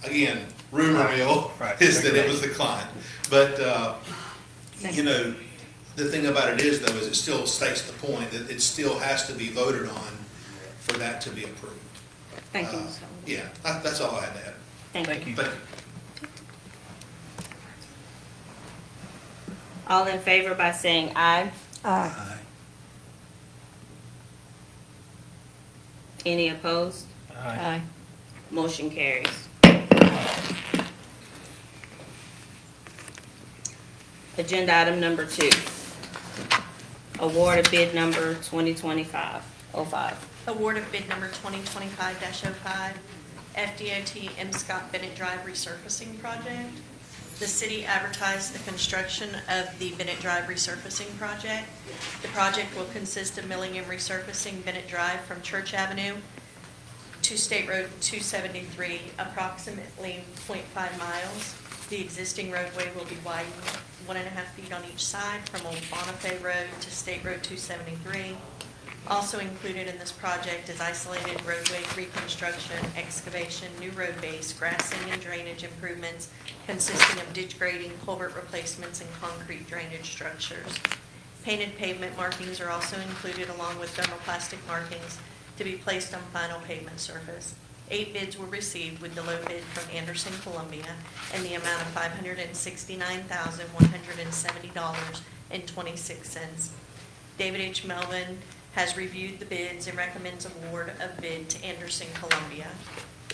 again, rumor mill is that it was declined. But, the thing about it is, though, is it still states the point that it still has to be voted on for that to be approved. Thank you. Yeah, that's all I had to add. Thank you. Thank you. All in favor by saying aye. Aye. Any opposed? Aye. Motion carries. Agenda item number 2. Award of bid number 2025-05. Award of bid number 2025-05, FDOT M. Scott Bennett Drive resurfacing project. The city advertised the construction of the Bennett Drive resurfacing project. The project will consist of milling and resurfacing Bennett Drive from Church Avenue to State Road 273, approximately 0.5 miles. The existing roadway will be widened 1.5 feet on each side from Old Bonifay Road to State Road 273. Also included in this project is isolated roadway reconstruction, excavation, new road base, grassing and drainage improvements consisting of ditch grading, culvert replacements, and concrete drainage structures. Painted pavement markings are also included along with thermoplastic markings to be placed on final pavement surface. 8 bids were received, with the low bid from Anderson, Columbia, in the amount of $569,170.26. David H. Melvin has reviewed the bids and recommends award of bid to Anderson, Columbia.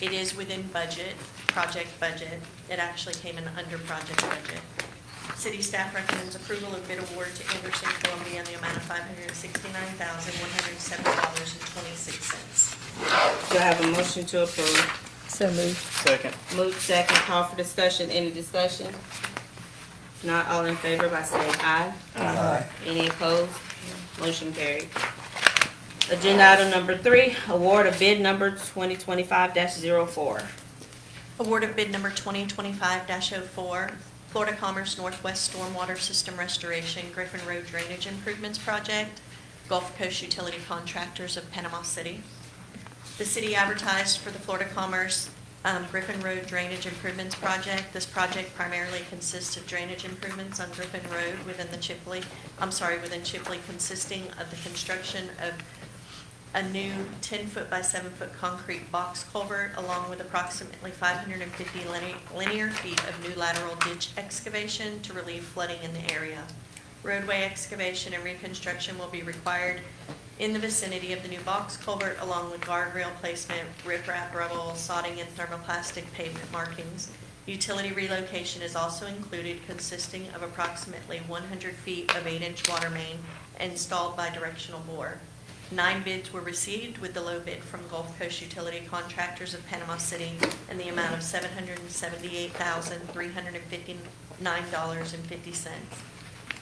It is within budget, project budget. It actually came in under project budget. City staff recommends approval of bid award to Anderson, Columbia in the amount of $569,170.26. Do I have a motion to approve? So moved. Second. Moved second, call for discussion. Any discussion? If not, all in favor by saying aye. Aye. Any opposed? Motion carried. Agenda item number 3, award of bid number 2025-04. Award of bid number 2025-04, Florida Commerce Northwest Stormwater System Restoration Griffin Road Drainage Improvements Project, Gulf Coast Utility Contractors of Panama City. The city advertised for the Florida Commerce Griffin Road Drainage Improvements Project. This project primarily consists of drainage improvements on Griffin Road within Chipley, consisting of the construction of a new 10-foot by 7-foot concrete box culvert, along with approximately 550 linear feet of new lateral ditch excavation to relieve flooding in the area. Roadway excavation and reconstruction will be required in the vicinity of the new box culvert, along with guardrail placement, riprap rubble, sodding, and thermoplastic pavement markings. Utility relocation is also included, consisting of approximately 100 feet of 8-inch water main installed by directional bore. 9 bids were received, with the low bid from Gulf Coast Utility Contractors of Panama City in the amount of $778,359.50.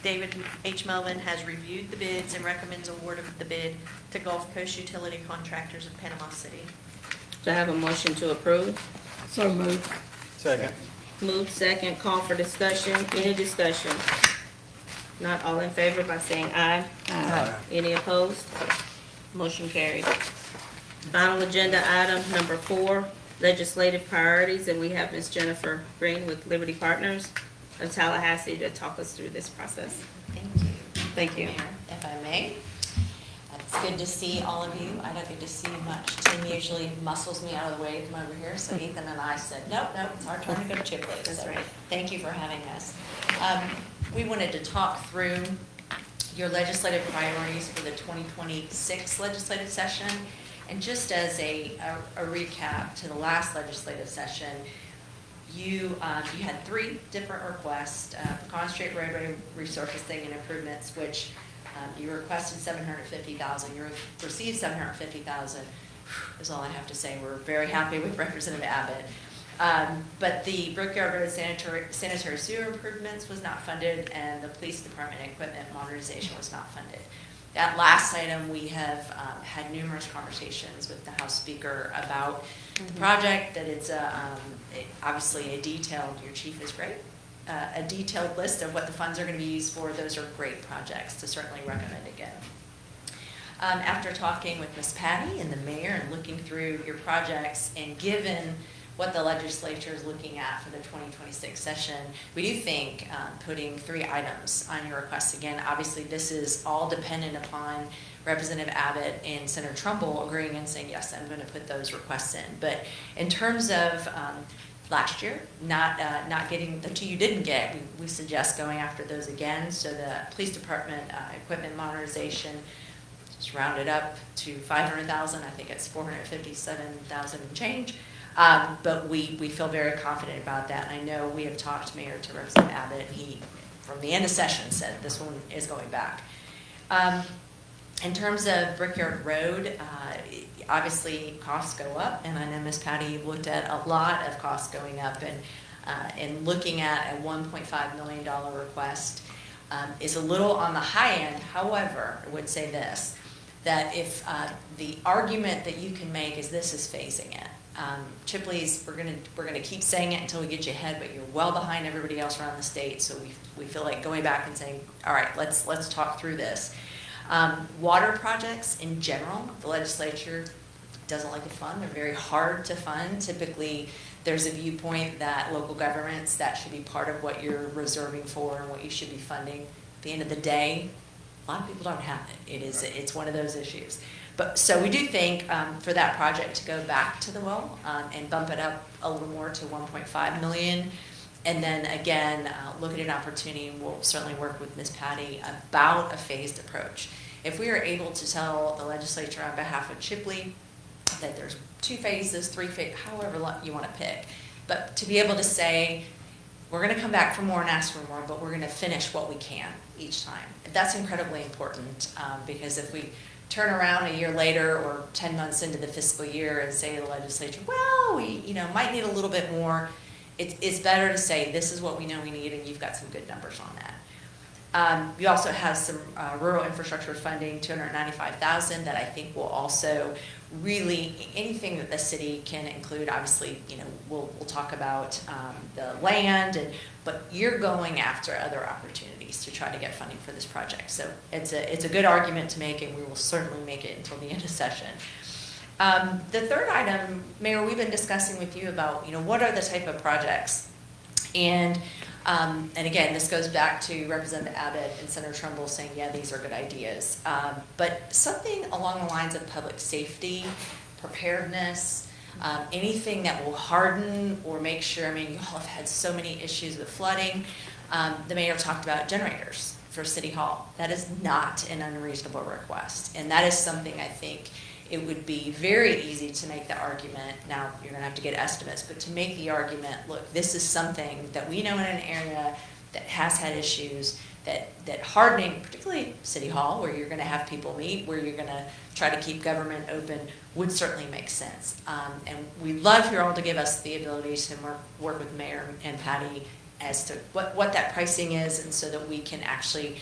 David H. Melvin has reviewed the bids and recommends award of the bid to Gulf Coast Utility Contractors of Panama City. Do I have a motion to approve? So moved. Second. Move second, call for discussion. Any discussion? Not all in favor by saying aye. Aye. Any opposed? Motion carried. Final agenda item number 4, legislative priorities, and we have Ms. Jennifer Green with Liberty Partners of Tallahassee to talk us through this process. Thank you. Thank you. Mayor, if I may. It's good to see all of you. I don't get to see much. Tim usually muscles me out of the way to come over here, so Ethan and I said, nope, it's our turn to go to Chipley. That's So right. Thank you for having us. We wanted to talk through your legislative priorities for the 2026 legislative session. And just as a recap to the last legislative session, you had 3 different requests, Pecan Street roadway resurfacing and improvements, which you requested $750,000. You received $750,000. Is all I have to say. We're very happy with Representative Abbott. But the Brookyard Road sanitary sewer improvements was not funded, and the police department equipment modernization was not funded. That last item, we have had numerous conversations with the House Speaker about the project, that it's obviously a detailed, your chief is great, a detailed list of what the funds are going to be used for. Those are great projects to certainly recommend again. After talking with Ms. Patty and the mayor and looking through your projects, and given what the legislature is looking at for the 2026 session, we do think putting 3 items on your request again. Obviously, this is all dependent upon Representative Abbott and Senator Trumbull agreeing and saying, yes, I'm going to put those requests in. But in terms of last year, not getting the 2 you didn't get, we suggest going after those again. So the police department equipment modernization, just round it up to $500,000. I think it's $457,000 and change. But we feel very confident about that. And I know we have talked, Mayor, to Representative Abbott, and he, from the end of session, said this one is going back. In terms of Brickyard Road, obviously costs go up, and I know Ms. Patty looked at a lot of costs going up, and looking at a $1.5 million request is a little on the high end. However, I would say this, that if the argument that you can make is this is phasing it. Chipley's, we're gonna keep saying it until we get you ahead, but you're well behind everybody else around the state, so we feel like going back and saying, all right, let's talk through this. Water projects in general, the legislature doesn't like to fund. They're very hard to fund. Typically, there's a viewpoint that local governments, that should be part of what you're reserving for and what you should be funding. At the end of the day, a lot of people don't have it. It's one of those issues. But so we do think for that project to go back to the well and bump it up a little more to 1.5 million. And then again, look at an opportunity, and we'll certainly work with Ms. Patty about a phased approach. If we are able to tell the legislature on behalf of Chipley that there's 2 phases, 3 phases, however you want to pick, but to be able to say, we're going to come back for more and ask for more, but we're going to finish what we can each time. That's incredibly important because if we turn around a year later or 10 months into the fiscal year and say to the legislature, well, we might need a little bit more, it's better to say this is what we know we need, and you've got some good numbers on that. We also have some rural infrastructure funding, $295,000, that I think will also really, anything that the city can include, obviously, we'll talk about the land, but you're going after other opportunities to try to get funding for this project. So it's a good argument to make, and we will certainly make it until the end of session. The third item, Mayor, we've been discussing with you about, what are the type of projects, and And again, this goes back to Representative Abbott and Senator Trumbull saying, yeah, these are good ideas. But something along the lines of public safety, preparedness, anything that will harden or make sure, I mean, you all have had so many issues with flooding. The mayor talked about generators for City Hall. That is not an unreasonable request. And that is something I think it would be very easy to make the argument. Now, you're gonna have to get estimates, but to make the argument, look, this is something that we know in an area that has had issues, that hardening, particularly City Hall, where you're gonna have people meet, where you're gonna try to keep government open, would certainly make sense. And we'd love for you all to give us the ability to work with Mayor and Patty as to what that pricing is, and so that we can actually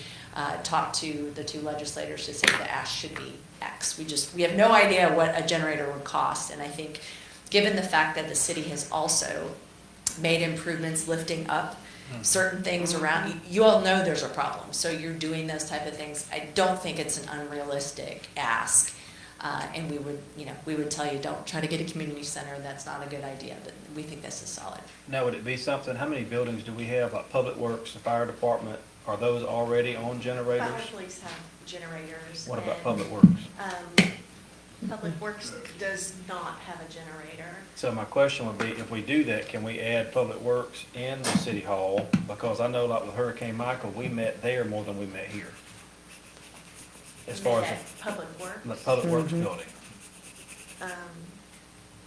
talk to the two legislators to say the ask should be X. We have no idea what a generator would cost, and I think given the fact that the city has also made improvements lifting up certain things around, you all know there's a problem, so you're doing those type of things. I don't think it's an unrealistic ask, and we would tell you, don't try to get a community center, that's not a good idea, but we think this is solid. Now, would it be something, how many buildings do we have, like Public Works, the fire department, are those already on generators? Fire police have generators. What about and, Public Works? Public Works does not have a generator. So my question would be, if we do that, can we add Public Works in the City Hall? Because I know like with Hurricane Michael, we met there more than we met here. As far as Public Works. the Public Works building. Um,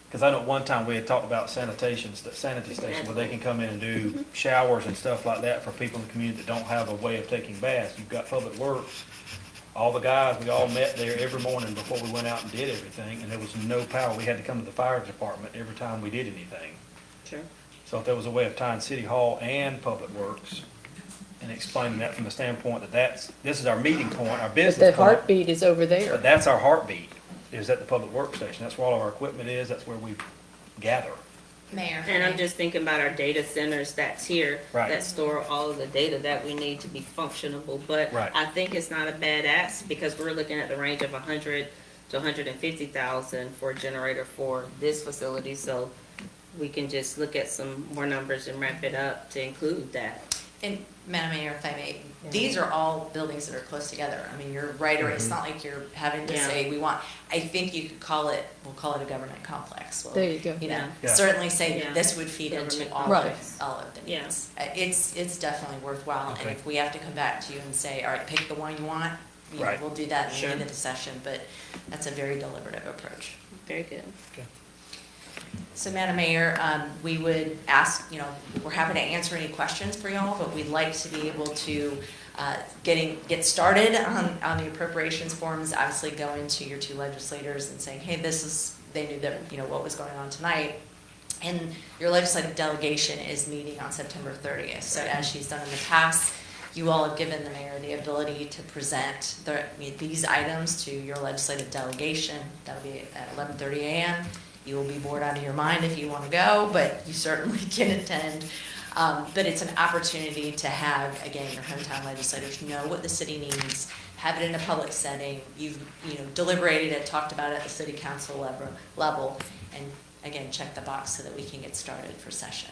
Because I know at one time we had talked about sanity station where they can come in and do showers and stuff like that for people in the community that don't have a way of taking baths. You've got Public Works. All the guys, we all met there every morning before we went out and did everything, and there was no power. We had to come to the fire department every time we did anything. Sure. So if there was a way of tying City Hall and Public Works and explaining that from the standpoint that this is our meeting point, our But business the point. heartbeat is over there. But that's our heartbeat, is at the Public Works station. That's where all of our equipment is. That's where we gather. Mayor. And I'm just thinking about our data centers that's here, Right. that store all of the data that we need to be functionable. But Right. I think it's not a bad ask, because we're looking at the range of 100 to 150,000 for a generator for this facility. So we can just look at some more numbers and ramp it up to include that. And Madam Mayor, if I may, these are all buildings that are close together. I mean, you're right, or it's not like you're having to Yeah. say, I think you could we'll call it a government complex. We'll, There you go. You know, Yeah. certainly say Yeah. that this would feed into Government all complex. of the Yeah. needs. It's definitely worthwhile, and Okay. if we have to come back to you and say, all right, pick the one you want, Right. we'll do that in Sure. the end of the session, but that's a very deliberative approach. Very good. So Madam Mayor, we would ask, we're happy to answer any questions for y'all, but we'd like to be able to get started on the appropriations forms, obviously going to your two legislators and saying, hey, they knew that, what was going on tonight. And your legislative delegation is meeting on September 30th. So as she's done in the past, you all have given the mayor the ability to present these items to your legislative delegation. That'll be at 11:30 a.m. You will be bored out of your mind if you want to go, but you certainly can attend. But it's an opportunity to have, again, your hometown legislators know what the city needs, have it in a public setting. You've deliberated it, talked about it at the city council level, and again, check the box so that we can get started for session.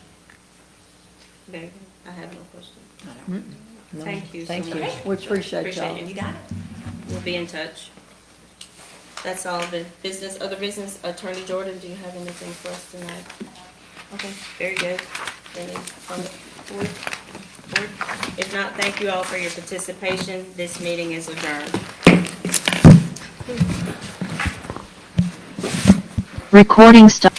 Very good. I have no questions. No, Thank you so Thank you. much. We appreciate y'all. Appreciate it. You got it? We'll be in touch. That's all the business, other business. Attorney Jordan, do you have anything for us tonight? Okay, very good. Any from the board? If not, thank you all for your participation. This meeting is adjourned. Recording stop.